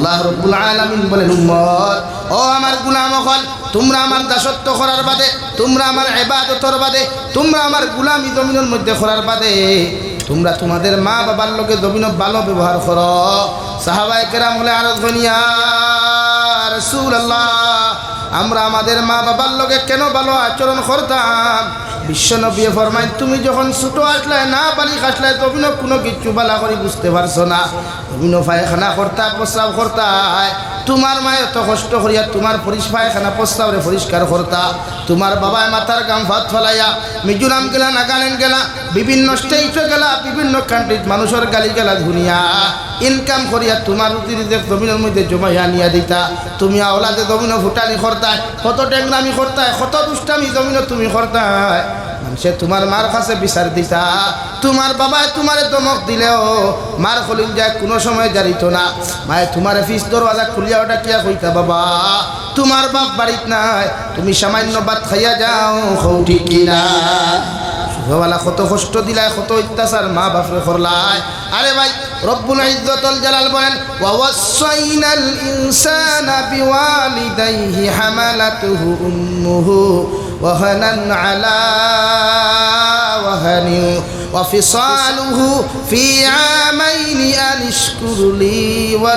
আল্লাহ রাব্বুল আলামিন বলেন উম্মত ও আমার গোলাম হল তোমরা আমার দাসত্ব করার বাদে তোমরা আমার ইবাদতর বাদে তোমরা আমার গোলামি জমিনের মধ্যে করার বাদে তোমরা তোমাদের মা বাবার লগে জমিন ভালো ব্যবহার করো সাহাবায়ে কেরাম বলে আরজ বনিয়া রাসূলুল্লাহ আমরা আমাদের মা বাবার লগে কেন ভালো আচরণ করতাম বিশ্বনবী ফরমায় তুমি যখন ছোট আসলে না বালি খাসলে জমিন কোনো কিছু বালা করে বুঝতে পারছো না জমিন পায়খানা করতা প্রস্রাব করতা তোমার মা এত কষ্ট করিয়া তোমার পায়খানা প্রস্রাবরে পরিষ্কার করতা তোমার বাবায় মাথার গাম ভাত ফেলাইয়া মিজোরাম গেলা নাগাল্যান্ড গেলা বিভিন্ন স্টেটে গেলা বিভিন্ন কান্ট্রিত মানুষের গালি গেলা ধুনিয়া ইনকাম করিয়া তোমার রুটিতে জমিনের মধ্যে জমাইয়া নিয়া দিতা তুমি আওলাদে জমিন ফুটানি করতায় কত টেংরামি করতায় কত দুষ্টামি জমিন তুমি করতায় সে তোমার মার কাছে বিচার দিতা তোমার বাবায় তোমারে দমক দিলেও মার খলিল যায় কোনো সময় জারিত না মায়ে তোমার ফিস দরওয়াজা খুলিয়া ওটা কিয়া কইতা বাবা তোমার বাপ বাড়িত নাই তুমি সামান্য ভাত খাইয়া যাও হও ঠিক কিনা সুখওয়ালা কত কষ্ট দিলায় কত অত্যাচার মা বাপরে করলায় আরে ভাই রব্বুল ইজ্জতুল জালাল বলেন ওয়া ওয়াসাইনাল ইনসানা বিওয়ালিদাইহি হামালাতুহু উম্মুহু ওয়াহানান আলা ওয়াহানি ওয়াফিসালুহু ফি আমাইনি আনিশকুর লি ওয়া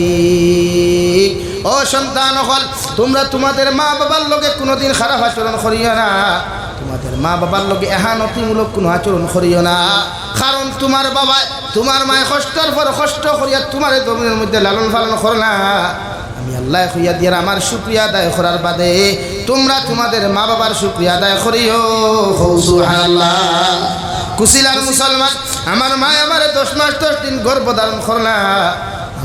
লিওয়ালিদাইক ও সন্তান হল তোমরা তোমাদের মা বাবার লগে কোনোদিন খারাপ আচরণ করিও না তোমাদের মা বাবার লগে এহানতিমূলক কোনো আচরণ করিও না কারণ তোমার বাবা তোমার মায়ে কষ্টের পর কষ্ট করিয়া তোমার জমিনের মধ্যে লালন পালন করো না আমি আল্লাহ কইয়া দিয়ে আমার শুকরিয়া আদায় করার বাদে তোমরা তোমাদের মা বাবার শুকরিয়া আদায় করিও সুবহানাল্লাহ কুশিলার মুসলমান আমার মা আমারে 10 মাস 10 দিন গর্ভধারণ করলা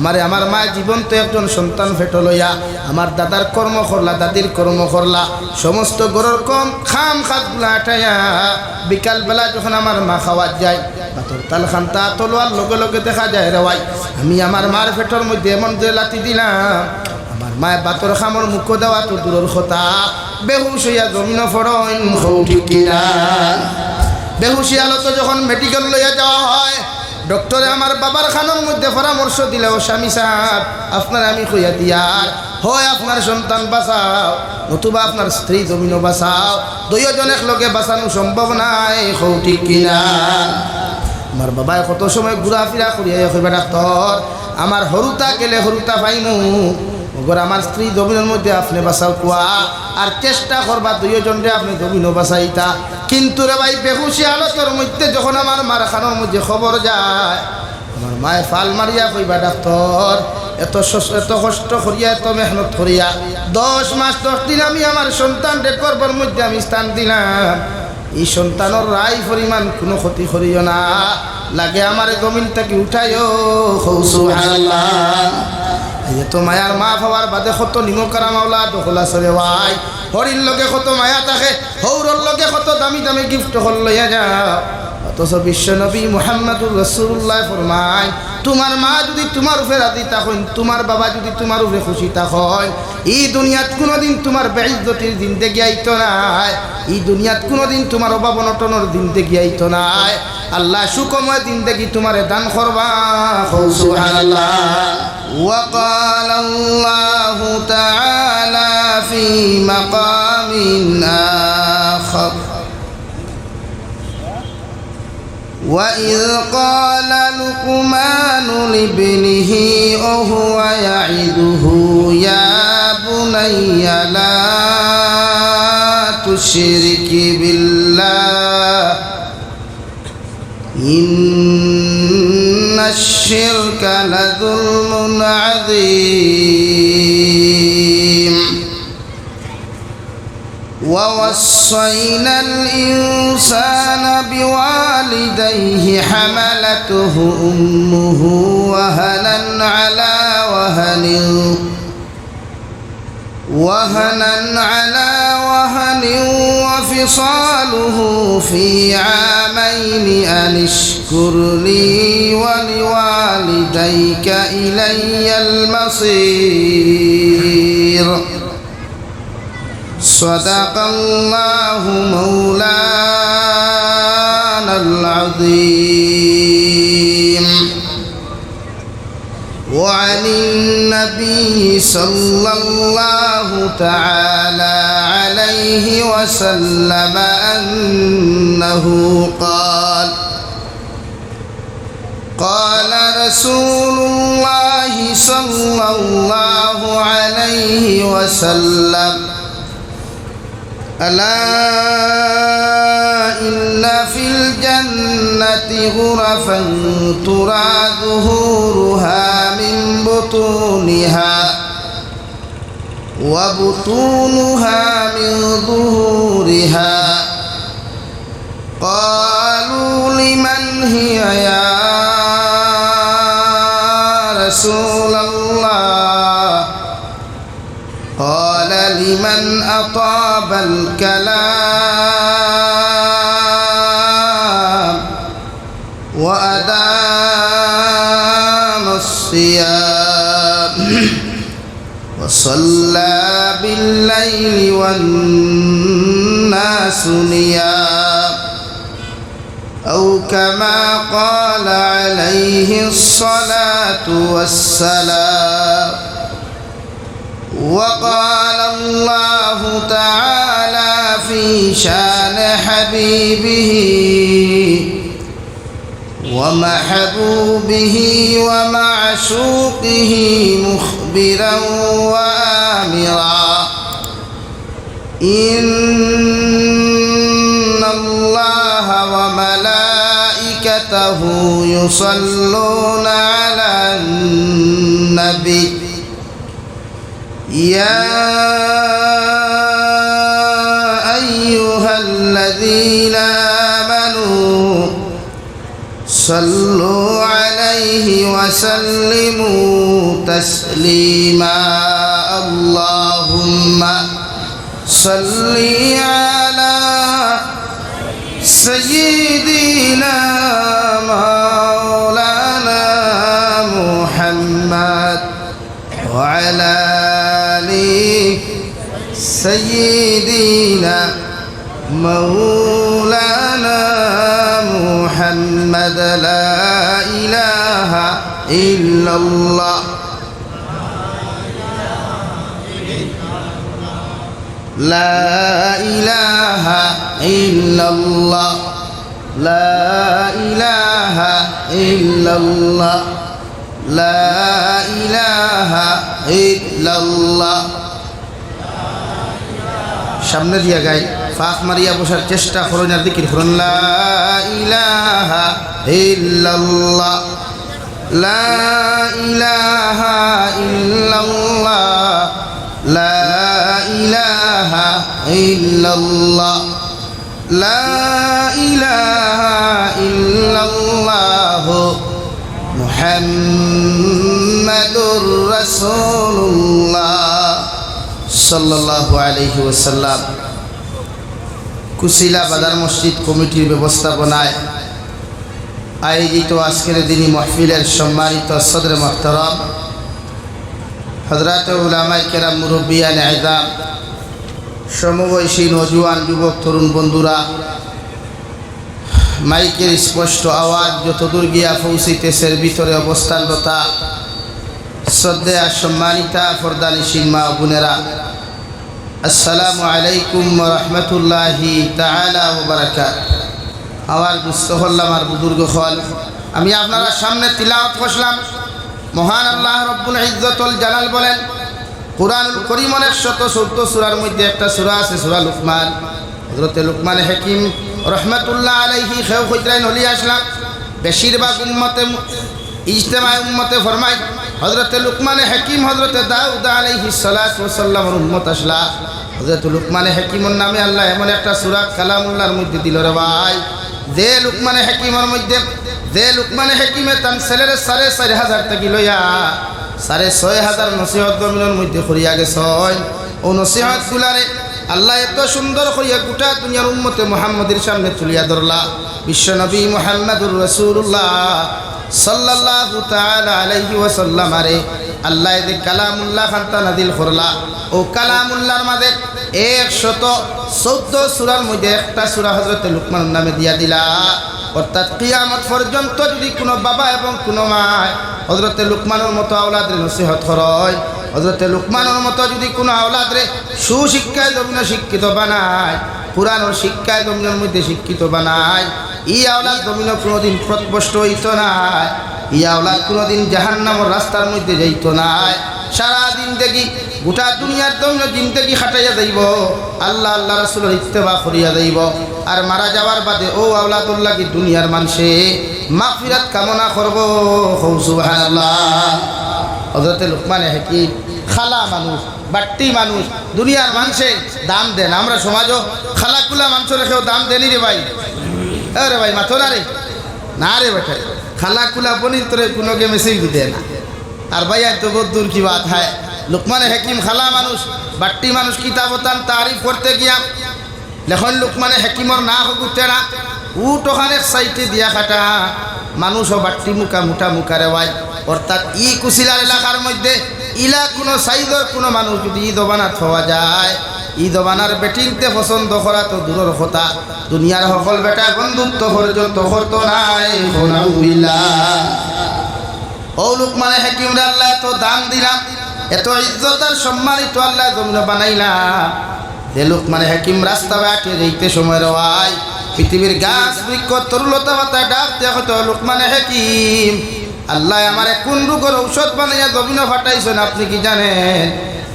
আমার মা জীবন্ত একজন সন্তান ফেটো লইয়া আমার দাদার কর্ম করলা দাদির কর্ম করলা সমস্ত গরর কম খাম খাতগুলা আটাইয়া বিকালবেলা যখন আমার মা খাওয়ার যায় বাতর তাল খান্তা তলোয়ার লগে লগে দেখা যায় রে ভাই আমি আমার মার ফেটোর মধ্যে এমন যে লাতি দিলাম আমার মায় বাতর খামর মুখ দেওয়া তো দূরের কথা বেহুশ হইয়া জমিন ফড়ন ঠিক কিনা বেহুশি আলত যখন মেডিকেল লইয়া যাওয়া হয় ডক্টরে আমার বাবার খানোর মধ্যে পরামর্শ দিলে ও স্বামী সাহেব আপনার আমি কইয়া দিয়ার হয় আপনার সন্তান বাঁচাও নতুবা আপনার স্ত্রী জমিনও বাঁচাও দুইজন একলগে বাঁচানো সম্ভব নাই হৌ ঠিক কিনা আমার বাবায় কত সময় ঘোরাফেরা করিয়া কইবা ডাক্তার আমার হরুতা গেলে হরুতা পাইমু ওগর আমার স্ত্রী জমিনের মধ্যে আপনি বাঁচাও কোয়া আর চেষ্টা করবা দুইজনরে আপনি জমিনও বাঁচাইতা কিন্তু রে ভাই বেহুশি হালতের মধ্যে যখন আমার মার খানোর মধ্যে খবর যায় আমার মায়ে ফাল মারিয়া কইবা ডাক্তার এত কষ্ট করিয়া এত মেহনত করিয়া 10 মাস 10 দিন আমি আমার সন্তানদের গর্ভের মধ্যে আমি স্থান দিলাম এই সন্তানের রায় পরিমাণ কোনো ক্ষতি করিও না লাগে আমার জমিন থেকে উঠাইও সুবহানাল্লাহ এই তো মায়ার মা হওয়ার বাদে কত নিমকারা মাওলা দখলা সরে ভাই হরির লগে কত মায়া থাকে হৌরর লগে কত দামি দামি গিফট হল লইয়া যাও অথচ বিশ্বনবী মুহাম্মদুর রাসূলুল্লাহ ফরমায় তোমার মা যদি তোমার উপরে রাজি থাকেন তোমার বাবা যদি তোমার উপরে খুশি থাকেন এই দুনিয়াত কোনোদিন তোমার বেইজ্জতির জিন্দেগি আইতো না এই দুনিয়াত কোনোদিন তোমার অভাব অনটনের জিন্দেগি আইতো না আল্লাহ সুখময় জিন্দেগি তোমারে দান করবা সুবহানাল্লাহ وقال الله تعالى في مقام آخر وإذ قال لقمان لابنه وهو يعظه يا بني لا تشرك بالله إن الشرك لظلم عظيم ووصينا الإنسان بوالديه حملته أمه وهنا على وهن وفصاله في عامين أن اشكر لي ولوالديك إلي المصير صدق الله مولانا العظيم وعن النبي صلى الله تعالى عليه وسلم أنه قال قال رسول الله صلى الله عليه وسلم ألا إن في الجنة غرفا ترى ظهورها من بطونها وبطونها من ظهورها قالوا لمن هي يا رسول الله قال لمن أطاب الكلام وأدام الصيام وصلى بالليل والناس نيام أو كما قال عليه الصلاة والسلام. وقال الله تعالى في شان حبيبه ومحبوبه ومعشوقه مخبرا وآمرا إن الله وملائكته يصلون على النبي يا أيها الذين آمنوا صلوا عليه وسلموا تسليما اللهم صل على سيدنا مولانا محمد وعلى آل سيدنا مولانا محمد لا إله إلا الله لا إله إلا الله لا إله إلا الله لا إله إلا الله সামনে দিয়া গাই ফাঁক মারিয়া বসার চেষ্টা করুন আর দিকির করুন লা ইলাহা ইল্লাল্লাহ লা ইলাহা ইল্লাল্লাহ লা ইলাহা ইল্লাল্লাহ লা ইলাহা ইল্লাল্লাহ মুহাম্মাদুর রাসূলুল্লাহ সাল্লাল্লাহু আলাইহি ওয়াসাল্লাম। কুশিলা বাজার মসজিদ কমিটির ব্যবস্থাপনায় আয়োজিত আজকের দিনী মাহফিলের সম্মানিত সদর মুহতারাম হযরত উলামায়ে কেরাম মুরব্বিয়ান ইযাম সমবয়সী নওজোয়ান যুবক তরুণ বন্ধুরা, মাইকের স্পষ্ট আওয়াজ যতদূর গিয়া পৌঁছিতেছে ভিতরে অবস্থানরতা শ্রদ্ধেয়া সম্মানিতা পর্দানিশীন মা বোনেরা, আসসালামু আলাইকুম ওয়া রাহমাতুল্লাহি তাআলা ওয়া বারাকাতুহু। আমার দুস্থ হল্লাম আর বুজুর্গ হল, আমি আপনারা সামনে তিলাওয়াত করলাম। মহান আল্লাহ রব্বুল ইজ্জতুল জালাল বলেন, কুরআনুল কারীমের 114 সূরার মধ্যে একটা সূরা আছে সূরা লুকমান। হযরত লুকমান হাকিম রহমাতুল্লাহ আলাইহি খেউ কইতরাই নলি আসলাম। বেশিরভাগ উম্মতে ইজতেমায় উম্মতে ফরমায় হযরত লুকমান হাকিম হযরত দাউদ আলাইহিস সালাতু ওয়াস সালামের উম্মত আসলা। হযরত লুকমান হাকিমের নামে আল্লাহ এমন একটা সূরা কালামুল্লাহর মধ্যে দিল রে ভাই, যে লুকমান হাকিমের মধ্যে যে লুকমান হাকিমে তার ছেলের 4,500 টাকা লইয়া 6,500 নসিহত জমিনের মধ্যে করিয়া গেছে। ও নসিহত গুলারে আল্লাহ এত সুন্দর করিয়া গোটা দুনিয়ার উম্মতে মুহাম্মদের সামনে তুলিয়া ধরলা। বিশ্বনবী মুহাম্মদুর রাসূলুল্লাহ সাল্লাল্লাহু তাআলা আলাইহি ওয়াসাল্লাম আরে আল্লাহ যে কালামুল্লাহ খানতা নাজিল করলা। ও কালামুল্লাহর মাঝে 114 সূরার মধ্যে একটা সূরা হযরত লুকমান নামে দিয়া দিলা। অর্থাৎ কিয়ামত পর্যন্ত যদি কোনো বাবা এবং কোনো মা হযরতে লুকমানের মতো আওলাদের নসিহত করে, হযরতে লুকমানের মতো যদি কোনো আওলাদরে সুশিক্ষায় জমিন শিক্ষিত বানায়, কোরআনের শিক্ষায় জমিনের মধ্যে শিক্ষিত বানায়, এই আওলাদ জমিন কোনোদিন প্রত্যস্ত হইত না, এই আওলাদ কোনোদিন জাহান্নামের রাস্তার মধ্যে যাইত না। সারাদিন দেখি গোটা দুনিয়ার জন্য জিন্দেগি খাটাইয়া যাইব, আল্লাহ আল্লাহ রাসূলের ইত্তেবা করিয়া যাইব। আর মারা যাওয়ার বাদে ও আওলাদুল্লাহ কি দুনিয়ার মানুষে মাগফিরাত কামনা করব। সুবহানাল্লাহ। হযরতে লুকমান হাকিম খালা মানুষ, বাট্টি মানুষ, দুনিয়ার মানুষে দাম দেন। আমরা সমাজও খালাকুলা মানুষ রেখেও দাম দেনি রে ভাই। আরে ভাই মাথো না রে, না রে বেটা, খালাকুলা বনি তোরে কোনো গে মেসেজ দিতে না। আর ভাই তো বহুত দূর কি বাত হয়। লুকমান হাকিম খালা মানুষ, বাট্টি মানুষ, কিতাবতান তারিফ করতে গিয়া লেখন লুকমান হাকিমর না হগুতে না উট ওখানে সাইটে দিয়া খাটা মানুষও বাট্টি মুখা মুঠা মুখারে ভাই। অর্থাৎ ই কুশিলার এলাকার মধ্যে ইলা কোনো সাইজর কোনো মানুষ যদি ঈদ বানাত হওয়া যায়, ঈদ বানার বেটিংতে পছন্দ করা তো দূরের কথা, দুনিয়ার সকল বেটা বন্ধুত্ব পর্যন্ত হতো নাই। ও লুকমান হাকিম রে আল্লাহ এত দাম দিলাম, এত ইজ্জত আর সম্মানিত আল্লাহ জমিন বানাইলাম। যে লুকমান হাকিম রাস্তা বাটে যাইতে সময় রয় পৃথিবীর গাছ বৃক্ষ তরুলতা পাতায় ডাক দেওয়া হতো লুকমান হাকিম আল্লাহ আমারে কোন রোগের ঔষধ বানাইয়া জমিন ফাটাইছেন আপনি কি জানেন?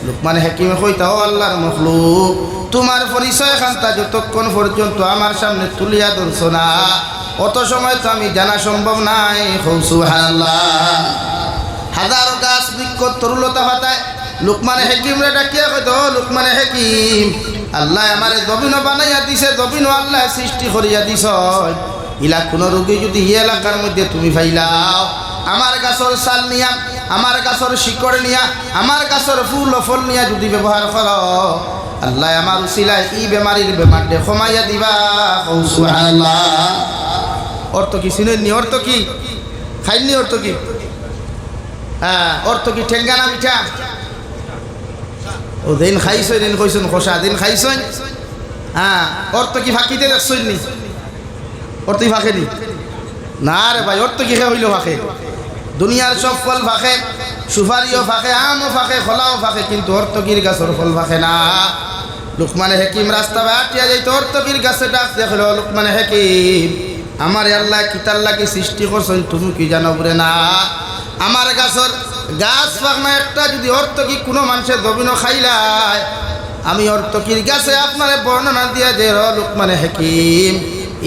লুকমান হাকিমে কইতা ও আল্লাহর মখলুক, তোমার পরিচয় খান্তা যতক্ষণ পর্যন্ত আমার সামনে তুলিয়া ধরছ না অত সময় তো আমি জানা সম্ভব নাই। সুবহানাল্লাহ। হাজারো গাছ বৃক্ষ তরুলতা পাতায় লুকমান হাকিম রে ডাকিয়া কইতো লুকমান হাকিম আল্লাহ আমারে জমিন বানাইয়া দিছে, জমিন আল্লাহ সৃষ্টি করিয়া দিছ, ইলা কোন রোগী যদি ই এলাকার মধ্যে তুমি পাইলাও আমার গাছর চাল নিয়া, আমার গাছর শিকড় নিয়া, আমার গাছর ফুল ও ফল নিয়া যদি ব্যবহার কর আল্লাহ আমার উসিলায় ই বেমারির বেমারটে কমাইয়া দিবা। সুবহানাল্লাহ। অর্থ কি চিনেননি? অর্থ কি খাইননি? অর্থ কি? হ্যাঁ, অর্থ কি ঠেঙ্গানা পিঠা? ও দিন খাইছ, দিন কইছেন খোসা, দিন খাইছেন। হ্যাঁ, অর্থ কি ফাঁকিতে দেখছেন নি? অর্থ কি ফাঁকে নি? না রে ভাই, অর্থ কি হইল ফাঁকে? দুনিয়ার সব ফল ফাঁকে, সুপারিও ফাঁকে, আমও ফাঁকে, খোলাও ফাঁকে, কিন্তু অর্থকির গাছের ফল ফাঁকে না। লুকমান হাকিম রাস্তা বাটিয়া যাইতো, অর্থকির গাছে ডাক দেখল লুকমান হাকিম আমার আল্লাহ কিতাল্লাহকে সৃষ্টি করছেন তুমি কি জানো বলে না? আমার গাছর গাছ ফাঁকনা একটা যদি অর্থকি কোনো মানুষের জমিনও খাইলায় আমি অর্থকির গাছে আপনার বর্ণনা দিয়া যে লুকমান হাকিম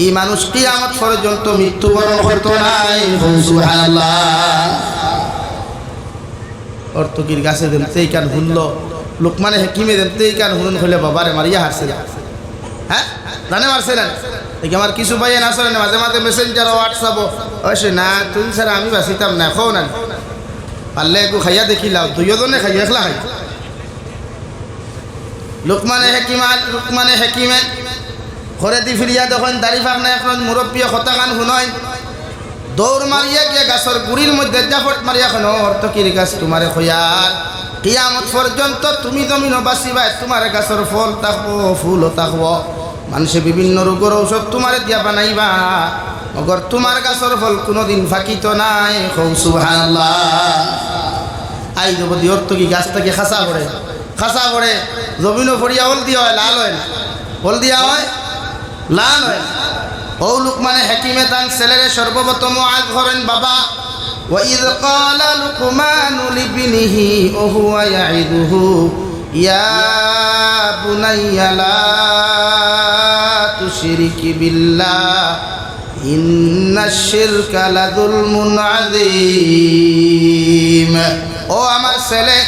এই মানুষ কিয়ামত পর্যন্ত মৃত্যুবরণ করতো নাই। সুবহানাল্লাহ। অর্থকির গাছে দেনতেই কান হুনল লুকমান হাকিমে দেনতেই কান হুনুন হইলে বাবারে মারিয়া হারছে। হ্যাঁ জানে মারছে না? দেখি আমার কিছু ভাই না আসলে মাঝে মাঝে মেসেঞ্জার হোয়াটসঅ্যাপ অবশ্য না তুই স্যার আমি বাঁচিতাম না খাও না পারলে একটু খাইয়া দেখিলাম দুইজনে খাইয়া খেলা খাই। লুকমান হাকিমে ঘরে দি ফিরিয়া দেখেন দাড়ি ফাঁক না এখন মুরব্বী হতা গান শুনয় দৌড় মারিয়া গিয়ে গাছের গুড়ির মধ্যে জাফট মারিয়া কেন অর্থকির গাছ তোমারে খয়ার কিয়ামত পর্যন্ত তুমি জমিন বাঁচিবা, তোমার গাছের ফল থাকবো ফুলও থাকবো, মানুষে বিভিন্ন রোগের ঔষধ তোমারে দিয়া বানাইবা, মগর তোমার গাছের ফল কোনোদিন ফাঁকিত নাই। সুবহানাল্লাহ। আই যদি অর্থকি গাছটাকে খাসা করে জমিনও ফরিয়া হল দিয়া হয় লাল হয় না, হল দিয়া হয় লাল হয়। ও লুকমান হাকিমে তান ছেলেরে সর্বপ্রথম আজ করেন বাবা وَإِذْ قَالَ لُقْمَانُ لِابْنِهِ وَهُوَ يَعِظُهُ يَا بُنَيَّ لَا تُشْرِكْ بِاللَّهِ إِنَّ الشِّرْكَ لَظُلْمٌ عَظِيمٌ। ও আমার ছেলে,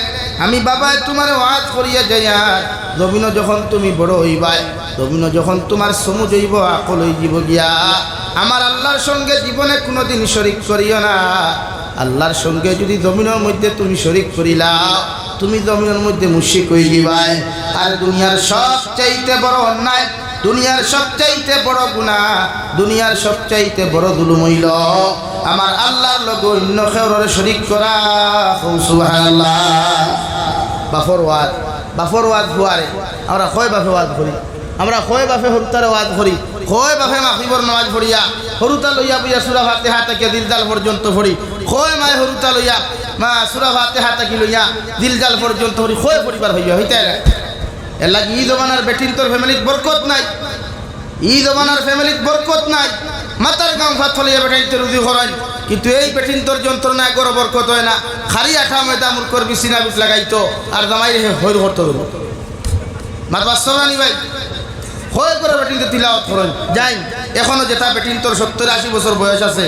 আমি বাবা তোমার ওয়াজ করিয়া যাইয়া জমিন যখন তুমি বড় হইবাই, জমিন যখন তোমার সমু জইব আকল হইব গিয়া আমার আল্লাহর সঙ্গে জীবনে কোনোদিন শরিক করিও না। আল্লাহর সঙ্গে যদি জমিনের মধ্যে তুমি শরিক করিলাও তুমি জমিনের মধ্যে মুশরিক হয়ে যাবাই। আর দুনিয়ার সবচাইতে বড় অন্যায়, দুনিয়ার সবচাইতে বড় গুনাহ, দুনিয়ার সবচাইতে বড় জুলুম হইল আমার আল্লাহর লগে অন্য কেউরে শরিক করা। সুবহানাল্লাহ। বাফর ওয়াজ ভুয়ারে আমরা কয় বাফে ওয়াজ করি, আমরা কয় বাফে হত্যারে ওয়াজ করি, কয় বাপে মাগরিবর নামাজ পড়িয়া হরুতা লইয়া বইয়া সূরা ফাতিহা থেকে দিলজাল পর্যন্ত পড়ি কয় মায় হরুতা লইয়া মা সূরা ফাতিহা থেকে লইয়া দিলজাল পর্যন্ত পড়ি কয় পরিবার হইয়া হইতে এর লাগি ই জমানার বেটিন তোর ফ্যামিলিত বরকত নাই ই জমানার ফ্যামিলিত বরকত নাই মাতার গাম ফাত ফলিয়া বেটাই তো রুজি করেন কিন্তু এই বেটিন তোর যন্ত্রণায় গড় বরকত হয় না খালি আঠা ময়দা মুরকর বিছিনা বিছ লাগাইতো আর জামাই হইর করতে দেবো মাত বাস্তবানি ভাই হয় করে বেটিন তো তিলাওয়াত করেন যাই এখনো যেটা বেটিন তোর 70-80 বছর বয়স আছে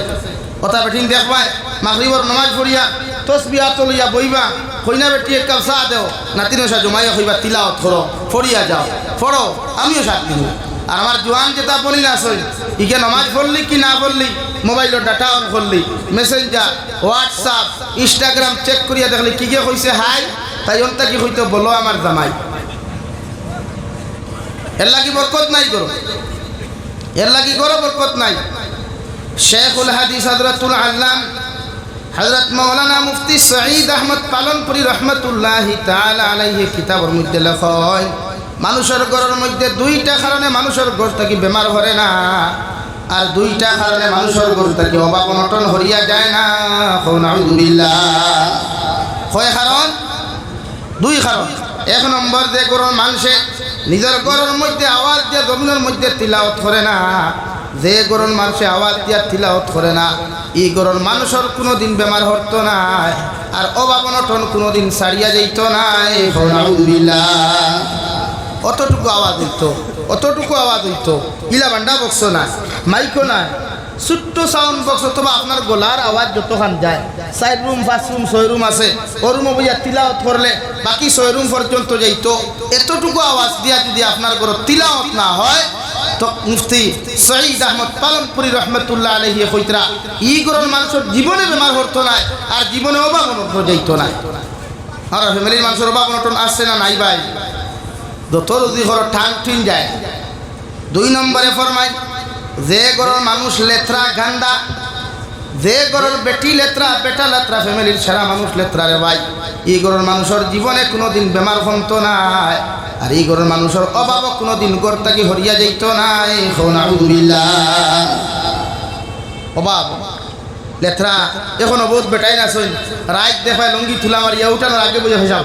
ওটা বেটিন দেখবাই মাগরিবর নামাজ পড়িয়া তসবিহ লইয়া বইবা কইনা বেটি এক কাপ চা দেও নাতিনসা জমাইয়া কইবা তিলাওয়াত করো পড়িয়া যাও পড়ো আমিও সাথ দিব আর আমার জোয়ান যেটা বলি না সই ইকে নামাজ পড়লি কি না পড়লি মোবাইলের ডাটা অন করলি মেসেঞ্জার হোয়াটসঅ্যাপ ইনস্টাগ্রাম চেক করিয়া দেখলি কি কে কইছে হাই তাই অন্তা কি হইতো বলো আমার জামাই এর লাগি বরকত নাই করো এর লাগি করো বরকত নাই শেখুল হাদিস হযরতুল আল্লাম হযরত মাওলানা মুফতি সঈদ আহমদ পালনপুরি রহমতুল্লাহি তাআলা আলাইহি কিতাবের মধ্যে লেখেন মানুষের ঘরের মধ্যে দুইটা কারণে মানুষের ঘর থেকে বেমার হরে না আর দুইটা কারণে মানুষের ঘর থেকে অভাব অনটন হরিয়া যায় না নাউযুবিল্লাহ কয় কারণ দুই কারণ এক নম্বর যে ঘরের মানুষে নিজের ঘরের মধ্যে আওয়াজ দিয়ে জমিনের মধ্যে তিলাওয়াত করে না যে ঘরের মানুষে আওয়াজ দিয়া তিলাওয়াত করে না এই ঘরের মানুষের কোনোদিন বেমার হতো না আর অভাব অনটন কোনোদিন ছাড়িয়া যাইত না নাউযুবিল্লাহ অতটুকু আওয়াজ হইতো অতটুকু আওয়াজ হইতো ইলা বান্ডা বক্স না মাইকো না ছোট্ট সাউন্ড বক্স অথবা আপনার গলার আওয়াজ যতখান যায় 4 রুম 5 রুম 6 রুম আছে ও রুমে বইয়া তিলাওয়াত করলে বাকি 6 রুম পর্যন্ত যাইতো এতটুকু আওয়াজ দিয়া যদি আপনার ঘর তিলাওয়াত না হয় তো মুফতি সঈদ আহমদ পালনপুরি রহমতুল্লাহ আলাইহি কইতরা ই ঘরের মানুষের জীবনে বেমার হতো না আর জীবনে অভাব অনটন যাইতো না আর ফ্যামিলির মানুষের অভাব অনটন আসছে না নাই ভাই যত যদি ঘর ঠান ঠিন যায় দুই নম্বরে ফরমাই যে ঘরের মানুষ লেত্রা গান্ডা যে ঘরের বেটি লেত্রা বেটা লেত্রা ফ্যামিলির সেরা মানুষ লেত্রা রে ভাই এই ঘরের মানুষের জীবনে কোনোদিন বেমার কমতো না আর এই ঘরের মানুষের অভাবও কোনোদিন ঘর থেকে হরিয়া যাইত না নাউযুবিল্লাহ অভাব লেত্রা এখনো বহুত বেটাই না আসেন রাত দেখায় লঙ্গি তুলা মারিয়া উঠানোর আগে বুঝে হিসাব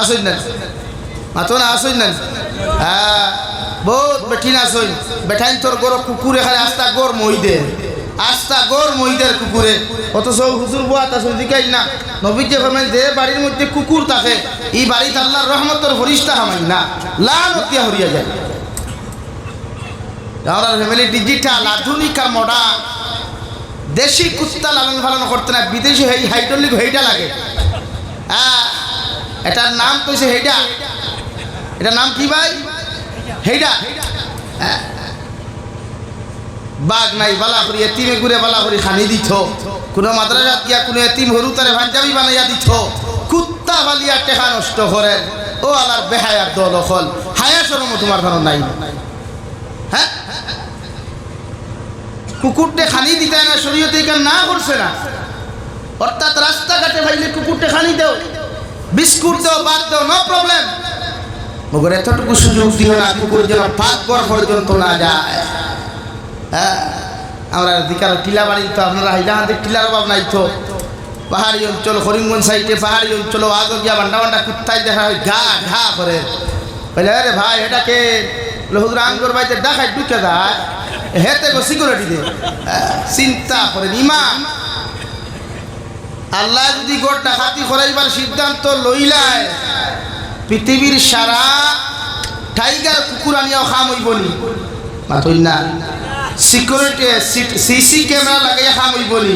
আসেন না মাতো না আসেন না হ্যাঁ বহুত বেঠিন আসেন বেঠাইন তোর গর কুকুরে খালি আস্তা গর মহিদে আস্তা গর মহিদের কুকুরে অথচ হুজুর বুয়া তা দিকাই না নবী যে ফরমান যে বাড়ির মধ্যে কুকুর থাকে এই বাড়িতে আল্লাহর রহমতের ফরিস্তা হামাই না লানত দিয়া হরিয়া যায় আমরা ফ্যামিলি ডিজিটাল আধুনিক আর মডার্ন দেশি কুত্তা লালন পালন করতে না বিদেশি হাইড্রোলিক হেইটা লাগে হ্যাঁ এটার নাম তো হেইটা এটার নাম কি ভাই হেইটা বাঘ নাই বালা করি এতিমে ঘুরে বালা করি খানি দিত কোনো মাদ্রাসাত গিয়া কোনো এতিম হরু তারে পাঞ্জাবি বানাইয়া দিত কুত্তা বালিয়া টেকা নষ্ট করে ও আলার বেহায়ার দল হল হায়া শরম তোমার ধারণ নাই হ্যাঁ কুকুরটে খানি দিতে না শরীয়তে এখানে না করছে না অর্থাৎ রাস্তাঘাটে ভাইলে কুকুরটে খানি দেও বিস্কুট দেও বাদ দেও নো প্রবলেম মগর এতটুকু সুযোগ দিও না কুকুর যেন পাক ঘর পর্যন্ত না যায় হ্যাঁ আমরা দিকার টিলা বাড়ি তো আপনারা হাইলাহান্তে টিলার অভাব নাই তো পাহাড়ি অঞ্চল করিমগঞ্জ সাইডে পাহাড়ি অঞ্চল আগে গিয়া বান্ডা বান্ডা কুত্তায় দেখা হয় ঘা ঘা করে বলে আরে ভাই এটাকে হুজুর আঙ্গুর বাড়িতে ডাকায় ঢুকে যায় হেতে গো সিকিউরিটি দে চিন্তা করেন ইমান আল্লাহ যদি গোট ডাকাতি করাইবার সিদ্ধান্ত লইলায় পৃথিবীর সারা টাইগার কুকুর আনিয়াও খাম হইবনি মাতই না সিকিউরিটি সিসি ক্যামেরা লাগাইয়া খাম হইবনি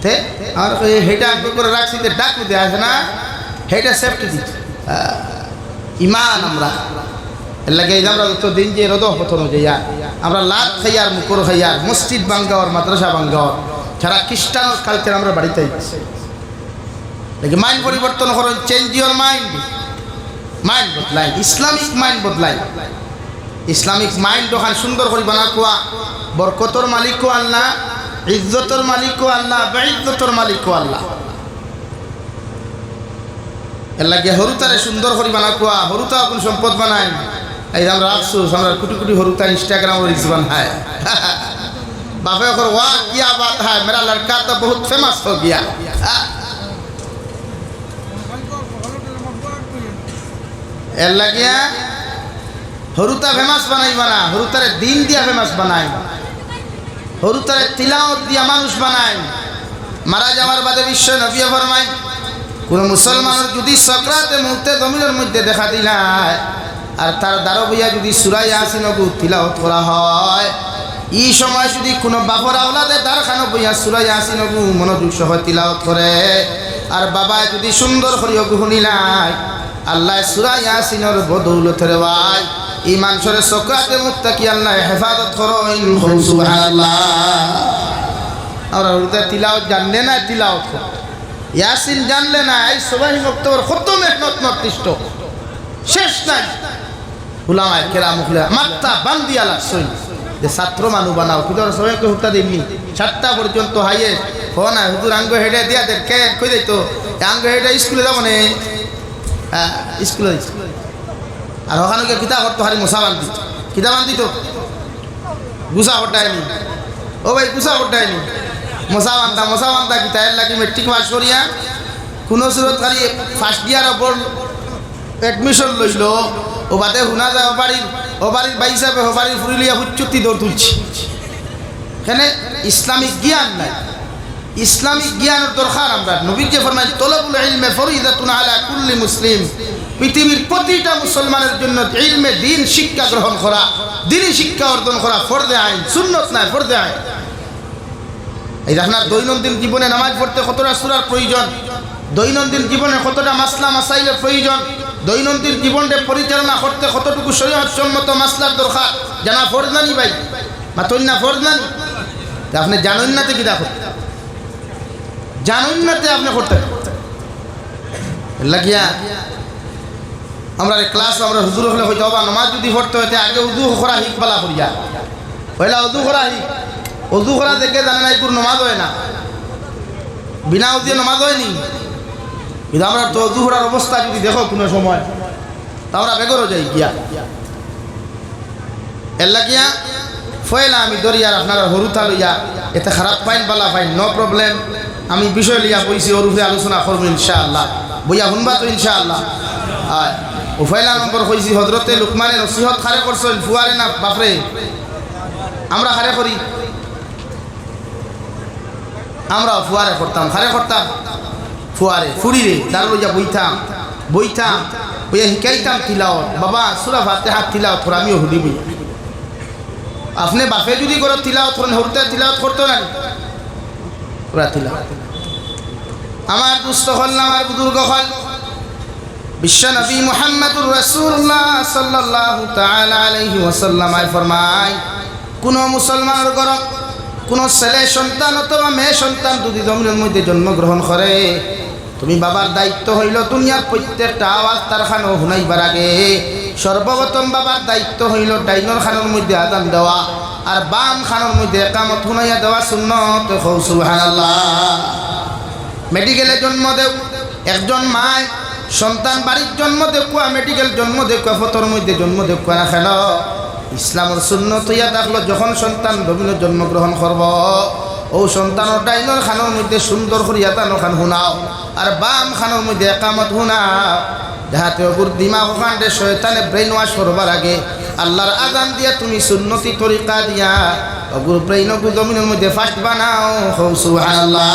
তে আর হেটা করে রাখছি ডাক দিতে আসে না হেটা সেফটি দিচ্ছে ইমান আমরা লাগে আমরা যত দিন যে রোদ পথন যাইয়া আমরা লাট খাইয়ার মুকুর খাইয়ার মসজিদ বাঙ্গাওয়ার মাদ্রাসা বাঙ্গাওয়ার যারা খ্রিস্টান কালচার আমরা বাড়িতে দেখি মাইন্ড পরিবর্তন করেন চেঞ্জ ইউর মাইন্ড মাইন্ড বদলাই ইসলামিক মাইন্ড বদলাই ইসলামিক মাইন্ড ওখানে সুন্দর করে বানা কোয়া বরকতর মালিকও আল্লাহ ইজ্জতর মালিকও আল্লাহ বেইজ্জতর মালিকও আল্লাহ এর লাগে হরুতারে সুন্দর করে বানা কোয়া হরুতা কোন সম্পদ বানায় এই আমরা আফসোস আমরা कुटी कुटी हरुता इंस्टाग्राम और रील्स बनाए बापे को वाह क्या बात है मेरा लड़का तो बहुत फेमस हो गया एल्ला गया हरुता फेमस बनाई बना हरुतारे दिन दिया फेमस बनाई हरुतारे तिलावत दिया मानुष बनाई मारा जावार बादे विश्व नबी फरमाई কোন মুসলমানের যদি সকরাতে মুহূর্তে জমিনের মধ্যে দেখা দিলায় আর তার দ্বারা বইয়া যদি সূরা ইয়াসিন তিলাওয়াত করা হয় এই সময় যদি কোনো বাপর আওলাদে দারখানো বইয়া সূরা ইয়াসিন মনোযোগ সহ তিলাওয়াত করে আর বাবা যদি সুন্দর করে শুনিলাই আল্লাহ সূরা ইয়াসিনের বদৌলতে ভাই এই মানুষের সকরাতে মুত্তাকি আল্লাহ হেফাজত করেন সুবহানাল্লাহ আর ওটা তিলাওয়াত জানলে না তিলাওয়াত ইয়াসিন জানলে না এই সবাই মুক্তর কত মেহনত নতিষ্ঠ শেষ নাই উলামায়ে কেরাম মুখলা মাত্তা বান্দিয়া লাগছই যে ছাত্র মানু বানাও কিন্তু সবাইকে হুতা দেননি 7টা পর্যন্ত হাইয়ে ফোন আয় হুজুর আঙ্গ হেডে দিয়া দে কে কই যাইতো আঙ্গ হেডে স্কুলে যাব না হ্যাঁ স্কুলে আর ওখানে কি কিতাব করতে হারি মুসা বান্দি কিতাব বান্দি তো গুসা হটায়নি ও ভাই গুসা হটায়নি মশা বান্ধা কি তাই লাগি মেট্রিক পাস করিয়া কোনো সুরত খালি ফার্স্ট ইয়ার ওপর এডমিশন লইল ও বাদে শুনা যায় ও বাড়ির বাই হিসাবে ও বাড়ির ফুরিলিয়া হুচ্চুতি দৌড় তুলছি এখানে ইসলামিক জ্ঞান নাই ইসলামিক জ্ঞানের দরকার আমরা নবীর যে ফরমাই তলবুল ইলমে ফরিদাতুন আলা কুল্লি মুসলিম পৃথিবীর প্রতিটা মুসলমানের জন্য ইলমে দ্বীন শিক্ষা গ্রহণ করা দ্বীনি শিক্ষা অর্জন করা ফরজে আইন সুন্নত নাই ফরজে আইন এই আপনার দৈনন্দিন জীবনে নামাজ পড়তে কতটা সূরার প্রয়োজন দৈনন্দিন জীবনে কতটা মাসলা মাসাইলের প্রয়োজন দৈনন্দিন জীবনে পরিচালনা করতে কতটুকু শরীয়ত সম্মত মাসলার দরকার জানা ফরজ নানি ভাই মাতন না ফরজ নানি আপনি জানেন না তে কি দেখো জানেন না তে আপনি করতে লাগিয়া আমরা ক্লাস আমরা হুজুর হলে হইতে হবে নামাজ যদি পড়তে হইতে আগে উযু করা হিকবালা করিয়া পয়লা উযু করা হিক উযু করা দেখে জানে না পুরো নামাজ হয় না বিনা উযুয়ে নামাজ হয়নি কিন্তু আমরা তো উযু করার অবস্থা যদি দেখো কোনো সময় তা আমরা বেগরও যাই গিয়া এল্লা গিয়া ফয়লা আমি দরিয়ার আপনারা হরুতা লইয়া এতে খারাপ পাইন বালা পাইন নো প্রবলেম আমি বিষয় লিয়া বইছি ওরূপে আলোচনা করব ইনশাআল্লাহ বইয়া শুনবা তো ইনশাআল্লাহ আর ও ফয়লা নম্বর কইছি হযরতে লুকমানের নসিহত খারে করছেন ফুয়ারে না বাপরে আমরা খারে করি আমরা ফুয়ারে করতাম খারে করতাম ফুয়ারে ফুরিরে দারুজা বইতাম বইয়া শিকাইতাম তিলাওয়াত বাবা সূরা ফাতিহা তিলাওয়াত করে আমিও হুদি বই আপনি বাপে যদি করো তিলাওয়াত করেন হরতে তিলাওয়াত করতো না পুরা তিলাওয়াত আমার দুস্থ হল না আমার বুজুর্গ হল বিশ্ব নবী মুহাম্মদুর রাসূলুল্লাহ সাল্লাল্লাহু তাআলা আলাইহি ওয়াসাল্লাম ফরমায় কোন মুসলমানের ঘর কোন ছেলে সন্তান অথবা মেয়ে সন্তান যদি জমিনের মধ্যে জন্মগ্রহণ করে তুমি বাবার দায়িত্ব হইল দুনিয়ার প্রত্যেকটা আওয়াজ তার খানো শুনাইবার আগে সর্বপ্রথম বাবার দায়িত্ব হইল ডাইনর খানোর মধ্যে আযান দেওয়া আর বাম খানোর মধ্যে ইকামত শুনাইয়া দেওয়া সুন্নত সুবহানাল্লাহ মেডিকেলে জন্ম দেও একজন মায় সন্তান বাড়ির জন্ম দেখুয়া মেডিকেল জন্ম দেখুয়া ফতর মধ্যে জন্ম দেখুয়া না খেল ইসলামের সুন্নত হইয়া থাকলো যখন সন্তান জমিনে জন্মগ্রহণ করব ও সন্তানের ডাইনর খানোর মধ্যে সুন্দর করিয়া তানো খান শুনাও আর বাম খানোর মধ্যে একামত শুনাও যাহাতে ওগুর দিমাগ ওখানে শয়তানে ব্রেইন ওয়াশ করবার আগে আল্লাহর আযান দিয়া তুমি সুন্নতি তরিকা দিয়া ওগুর ব্রেইন ওগুর জমিনের মধ্যে ফাস্ট বানাও সুবহানাল্লাহ।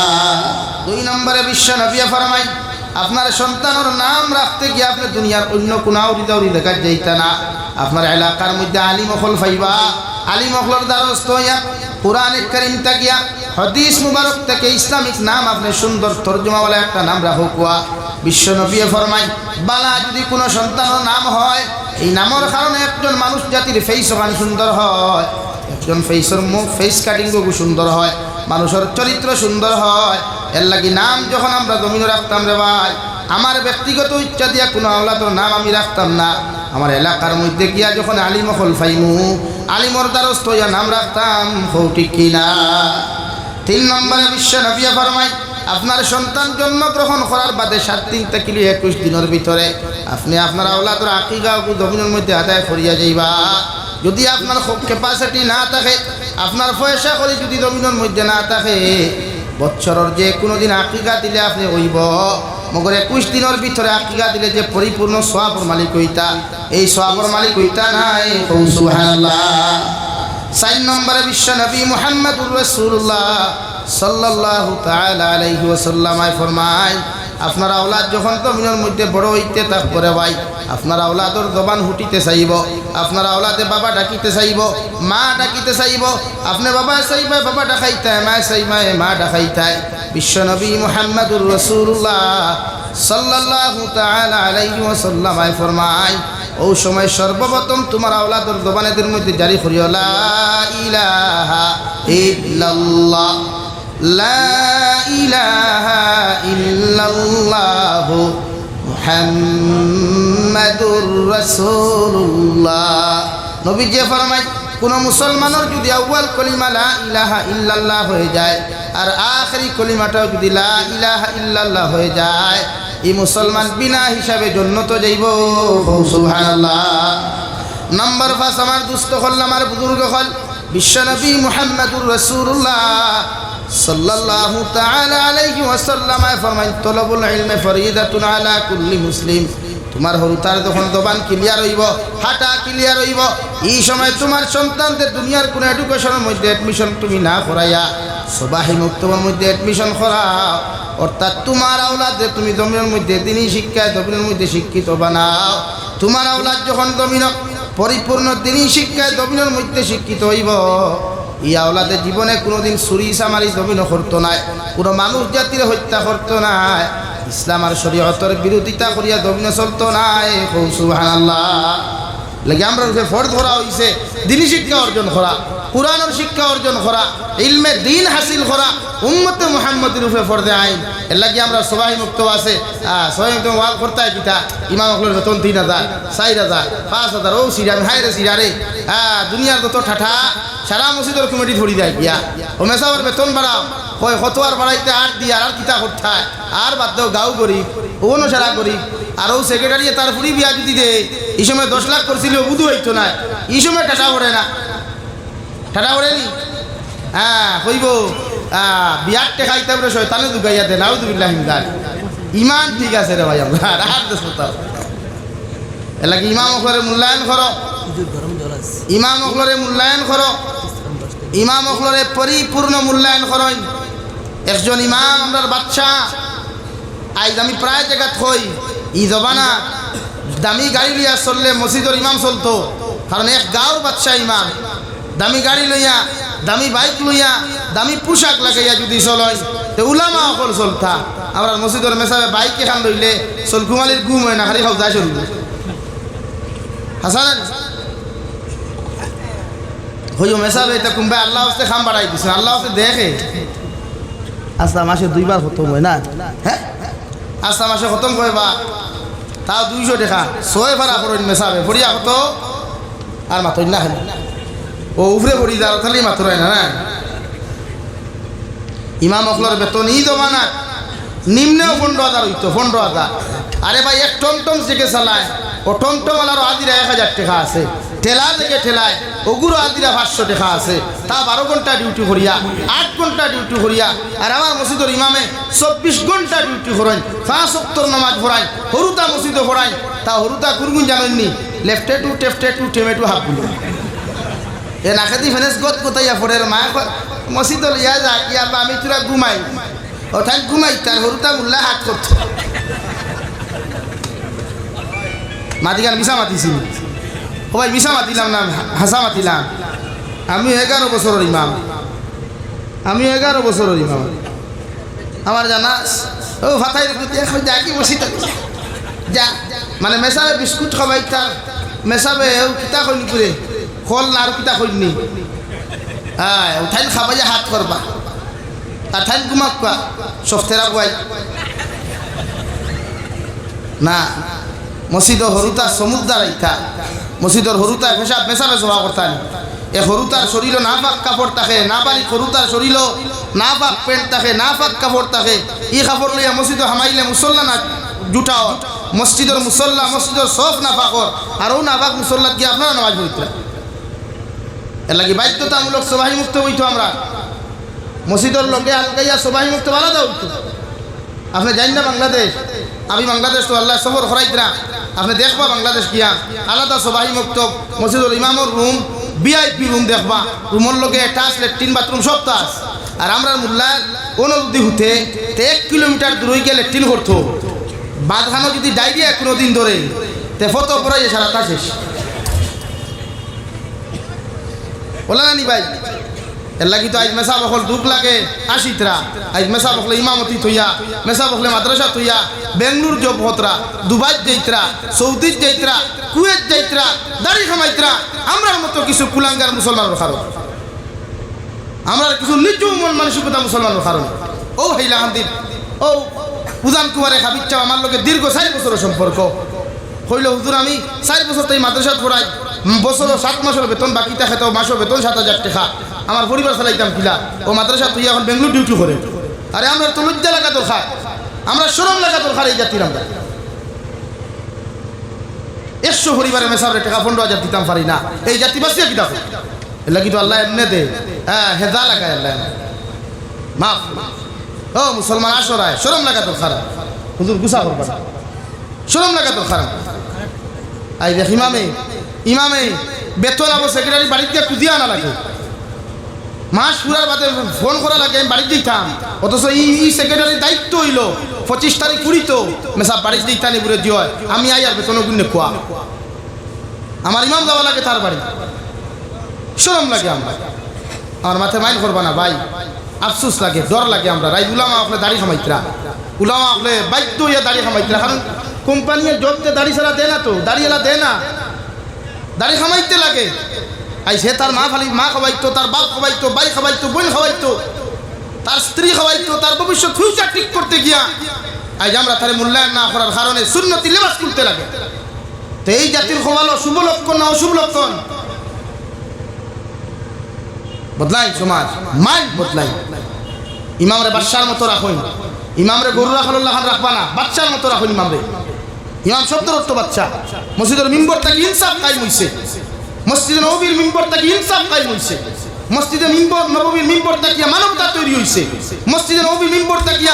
2 নম্বরে বিশ্ব নবী ফরমাই আপনার সন্তানের নাম রাখতে গিয়ে আপনি দুনিয়ার অন্য কোনো আউরি দেখা যাইতা না আপনার এলাকার মধ্যে আলিম হল ফাইবা আলিম হলর দ্বারস্থ হইয়া কুরআনে কারীম তাকিয়া হাদিস মুবারক থেকে ইসলামিক নাম আপনি সুন্দর তরজমাওয়ালা একটা নাম রাখুয়া বিশ্ব নবী ফরমাই বালা যদি কোনো সন্তানের নাম হয় এই নামের কারণে একজন মানুষ জাতির ফেস ওখানে সুন্দর হয় একজন ফেসের মুখ ফেস কাটিংও সুন্দর হয় মানুষের চরিত্র সুন্দর হয় এর লাগি নাম যখন আমরা জমিনে রাখতাম রে ভাই আমার ব্যক্তিগত ইচ্ছা দিয়া কোনো আওলাদের নাম আমি রাখতাম না আমার এলাকার মধ্যে গিয়া যখন আলিম হল ফাইমু আলিমর দ্বারস্থ হইয়া নাম রাখতাম হৌ ঠিক কিনা। 3 নম্বরে বিশ্ব নবী ফরমাই আপনার সন্তান জন্মগ্রহণ করার বাদে 7 দিন থেকে 21 দিনের ভিতরে আপনি আপনার আওলাদের আকিকা জমিনের মধ্যে আদায় করিয়া যাইবা। যদি আপনার ক্যাপাসিটি না থাকে, আপনার পয়সা করে যদি জমিনের মধ্যে না থাকে, বছরের যে কোনো দিন আকিকা দিলে আপনি হইব, মগর 21 দিনের ভিতরে আকিকা দিলে যে পরিপূর্ণ সওয়াবের মালিক হইতা, এই সওয়াবের মালিক হইতা নাই। সুবহানাল্লাহ। 4 নম্বরে বিশ্ব নবী মুহাম্মদুর রাসূলুল্লাহ সাল্লাল্লাহু তাআলা আলাইহি ওয়াসাল্লাম ফরমায়, আপনার আওলাদ যখন জমিনের মধ্যে বড় হইতে তারপরে ভাই আপনার আওলাদর জবান হুটিতে চাইব, আপনার আওলাদে বাবা ডাকিতে চাইব, মা ডাকিতে চাইব, আপনি বাবা চাইবে বাবা ডাকাইতায়, মা চাইবে মা ডাকাইতায়। বিশ্বনবী মুহাম্মদুর রাসূলুল্লাহ সাল্লাল্লাহু তাআলা আলাইহি ওয়াসাল্লাম ফরমায়, ও সময় সর্বপ্রথম তোমার আওলাদর জবানের মধ্যে জারি করিও লা ইলাহা ইল্লাল্লাহ, লা ইলাহা ইল্লাল্লাহু মুহাম্মাদুর রাসূলুল্লাহ। নবীজি ফরমায়, কোন মুসলমানের যদি আউয়াল কলিমা লা ইলাহা ইল্লাল্লাহ হয়ে যায় আর আখেরি কলিমাটাও যদি লা ইলাহা ইল্লাল্লাহ হয়ে যায়, এই মুসলমান বিনা হিসাবে জান্নাত যাইব। সুবহানাল্লাহ। নম্বর 5 আমার দুস্থ হল, আমার বুজুর্গ হল, বিশ্বনবী মুহাম্মদুর রাসূলুল্লাহ সাল্লাল্লাহু তাআলা আলাইহি ওয়াসাল্লাম ফরমায়, তলবুল ইলমি ফরিদাতুন আলা কুল্লি মুসলিম। তোমার হরুতার যখন জবান ক্লিয়ার হইব, হাঁটা ক্লিয়ার হইব, এই সময় তোমার সন্তানদের দুনিয়ার কোনো এডুকেশনের মধ্যে অ্যাডমিশন তুমি না করাইয়া সবাহি মুক্তবার মধ্যে অ্যাডমিশন করাও, অর্থাৎ তোমার আওলাদে তুমি জমিনের মধ্যে দিনই শিক্ষায় জমিনের মধ্যে শিক্ষিত বানাও। তোমার আওলাদ যখন জমিন পরিপূর্ণ দিনই শিক্ষায় জমিনের মধ্যে শিক্ষিত হইব, এই আওলাদের জীবনে কোনোদিন চুরি চামারি জমিন করতো নাই, কোনো মানুষ জাতির হত্যা করতো নাই, ইসলাম আর শরীয়তের বিরোধিতা করিয়া জমিনে চলতো নাই। সুবহানাল্লাহ। লাগে আমরা ফরজ ধরা হইছে দিনী শিক্ষা অর্জন করা, কুরআনের শিক্ষা অর্জন করা, ইলমে দিন হাসিল করা, উম্মতে মুহাম্মদের রূপে ফরজে আইন। এর লাগি আমরা সবাই মুক্ত আছে, সবাই মুক্ত ওয়াল করতে হয় কিতা, ইমাম হকলের বেতন 3000 4000 5000, ও সিরা হাইরে সিরারে দুনিয়ার যত ঠাঠা সারা মসজিদের কমিটি ধরি দেয় গিয়া, ও মেসাবার বেতন বাড়াও, হয় কত আর বাড়াইতে আর দিয়ে আর কিতা করতে হয়, আর বাদ দাও গাঁও গরিব, ওনো সারা গরিব, আর ও সেক্রেটারি তার ফুরি বিয়া যদি দেয়, এই সময় 10 লাখ করছিল বুধু হইতো না, এই সময় টাটা পড়ে না, টাটা পড়েনি। হইব বিয়ার টেকাইতে পারে শয়তানে দুগাইয়া দেন, আউযুবিল্লাহি মিন যালিক। ইমান ঠিক আছে রে ভাই, আমরা আর দেশতা এলাকি ইমাম হকলের মূল্যায়ন করো, ইমাম হকলের মূল্যায়ন করো, ইমাম হকলের পরিপূর্ণ মূল্যায়ন করেন। একজন ইমাম আমরার বাচ্চা, আজ আমি প্রায় জায়গা থই, ই জবানা দামি গাড়ি লইয়া চললে মসজিদের ইমাম চলতো, কারণ এক গাঁওর বাচ্চা ইমাম দামি গাড়ি লইয়া, দামি বাইক লইয়া, দামি পোশাক লাগাইয়া যদি চলয়, তো উলামা অকল চলতা। আমরা মসজিদের মেসাবে বাইক এখান লইলে চল ঘুমালির ঘুম হয় না, খালি খাও যাই চলবে হাসান হইও মেসাবে। এটা কুম্বাই আল্লাহ হস্তে খাম বাড়াই দিছে, আল্লাহ হস্তে দেখে। আস্তা মাসে 2 বার খতম হয় না, হ্যাঁ আস্তা মাসে খতম করবা, তাও 200 টাকা 6 ভাড়া করেন মেসাবে, ফরিয়া কত আর মাতই না, ও উপরে পড়ি যার তাহলেই মাত্র হয় না। ইমাম হকলের বেতন ই জমানা নিম্নেও 15,000 হইতো, 15,000। আরে ভাই এক টমটম থেকে চালায়, ও টমটমওয়ালারও আদিরা 1000 টাকা আছে, ঠেলা থেকে ঠেলায় ওগুলো আদিরা 500 টাকা আছে, তা 12 ঘন্টা ডিউটি করিয়া 8 ঘন্টা ডিউটি করিয়া। আর আমার মসজিদের ইমামে 24 ঘন্টা ডিউটি করেন, 5 ওয়াক্ত নামাজ পড়াই, হরুতা মসজিদে পড়াই, তা হরুতা কোনগুন জানেননি, লেফটে টু টেফটে টু টেমেটু হাফগুলো এ নাকেদি ফেনেস গত কোথায় পড়ে মা মসজিদ ইয়া যা ইয়া আমি তোরা ঘুমাই, ওঠাই ঘুমাই, তার হরুতা মুল্লা হাত করতো, মাতিগান মিশা মাতিছিল, ও ভাই মিশা মাতিলাম না, হাসা মাতিলাম। আমি 11 বছরের ইমাম, আমি 11 বছরের ইমাম। আমার জানা ও ফাতাই যা কি মসজিদ যা মানে মেসাবে বিস্কুট খাবাই, তার মেসাবে কিতা কইনি করে ফল না আর কিতা কইনি, হ্যাঁ উঠাইল খাবাই হাত করবা, আর ঠাইল ঘুমাক কোয়া সফতেরা কোয়াই না। মসজিদ হরুতা সমুদ্র রাইতা, মসজিদর হরুতা মেসাবে জমা করতাম, এ সৰু তাৰ শরীরও না পাক কাপড় থাকে, না পারি সৰু তাৰ শরীরও না পাক প্যান্ট থাকে, না পাক কাপড় থাকে, ই কাপড় লইয়া মসজিদ হামাইলে মুসল্লা না জুটাও, মসজিদের মুসল্লা মসজিদের সব না পাকর, আরও না পাক মুসল্লাত গিয়ে আপনারা নামাজ পড়িতে এর লাগি বাধ্যতামূলক সবাই মুক্ত হইতো। আমরা মসজিদের লোকে আলগাইয়া সবাই মুক্ত আলাদা হইতো। আপনি জানেন না বাংলাদেশ, আমি বাংলাদেশ তো আল্লাহ সফর করাইতরা, আপনি দেখবা বাংলাদেশ গিয়া আলাদা সবাই মুক্ত, মসজিদের ইমামর রুম ভিআইপি রুম দেখবা, রুমের লোকে টাচ লেট্রিন বাথরুম সব টাচ। আর আমরা মোল্লার কোনো যদি হুতে 1 কিলোমিটার দূরে গিয়ে লেট্রিন করতো, বাঁধখানো যদি ডাইরিয়া কোনো দিন ধরে তে ফটো পড়াই সারাটা শেষ। বলে না নি ভাই, এর লাগি তো আজ মেসা বকল দুঃখ লাগে আশিতরা, আজ মেসা বকলে ইমামতি থইয়া, মেসা বকলে মাদ্রাসা থইয়া, বেঙ্গলুর জব হতরা, দুবাই যাইতরা, সৌদি যাইতরা, কুয়েত যাইতরা, দাড়ি খামাইতরা। আমরার মতো কিছু কুলাঙ্গার মুসলমানের কারণ, আমরা কিছু নিজ মন মানসিকতা মুসলমানের কারণ। ও হাইলাকান্দির ও উজান কুমারে খাবিচ্ছা আমার লোকের দীর্ঘ 4 বছরের সম্পর্ক হইল। হুজুর আমি 4 বছর তাই মাদ্রাসা পড়াই, বছরও 7 মাসের বেতন বাকি থাকে, তো মাসের বেতন 7,000 টাকা, আমার পরিবার চালাইতাম কিলা। ও মাদ্রাসা তুই এখন বেঙ্গলুর ডিউটি করে। আরে আমরা তো লজ্জা লাগা দরকার, আমরা শরম লাগা দরকার এই জাতির। আমরা 100 পরিবারে মেসাবরে টাকা 15,000 দিতাম পারি না, এই জাতি বাঁচিয়ে কিতাব এর লাগি তো আল্লাহ এমনি দে, হ্যাঁ হেদা লাগায় আল্লাহ মাফ। ও মুসলমান আসরায় শরম লাগা দরকার, হুজুর গুসা করবা না, শরম লাগা দরকার। আই দেখ ইমামে বেতন আবার সেক্রেটারি বাড়িতে গিয়ে খুঁজিয়ে আনা লাগে, মাস পুরার বাদে ফোন করা লাগে, আমি বাড়িতে দিতাম। অথচ এই সেক্রেটারির দায়িত্ব হইল 25 তারিখ কুড়ি তো মেসা বাড়িতে দিতাম বুড়ে দিয়ে আমি আই আর বেতন গুণে খোয়া, আমার ইমাম যাওয়া লাগে তার বাড়ি, শরম লাগে। আমার মাথায় মাইল করবা না ভাই, আফসোস লাগে, ডর লাগে। আমরা রাই উলামা আপনি দাড়ি খামাইতরা, উলামা আপনি বাধ্য হইয়া দাড়ি খামাইতরা, কারণ কোম্পানির জবতে দাড়ি ছাড়া দেয় না, তো দাড়িওয়ালা দেয় না, দাড়ি খামাইতে লাগে। আই সে তার মা খাওয়াইতো, তার বাপ খাওয়াইতো, ভাই খাওয়াইতো, বোন খাওয়াইতো, তার স্ত্রী খাওয়াইতো, তার ভবিষ্যৎ ফিউচার ঠিক করতে গিয়া আজ আমরা তার মূল্যায়ন না করার কারণে সুন্নতি লেবাস করতে লাগে। তো এই জাতির খোয়ালো শুভ লক্ষণ না অশুভ লক্ষণ? বদলাই সমাজ, মাইন্ড বদলাই। ইমামরে বাদশার মতো রাখুন, ইমামরে গরু রাখাল্লাহ রাখবা না, বাচ্চার মতো রাখুন ইমামরে। ইমাম শব্দের অর্থ বাচ্চা। মসজিদের মিম্বর থেকে ইনসাফ কায়েম হইছে, মসজিদে নববীর মিম্বর থেকে ইনসাফ কায়েম হইছে, মসজিদে নববীর মিম্বর থেকে মানবতা তৈরি হইছে, মসজিদে নববীর মিম্বর থেকে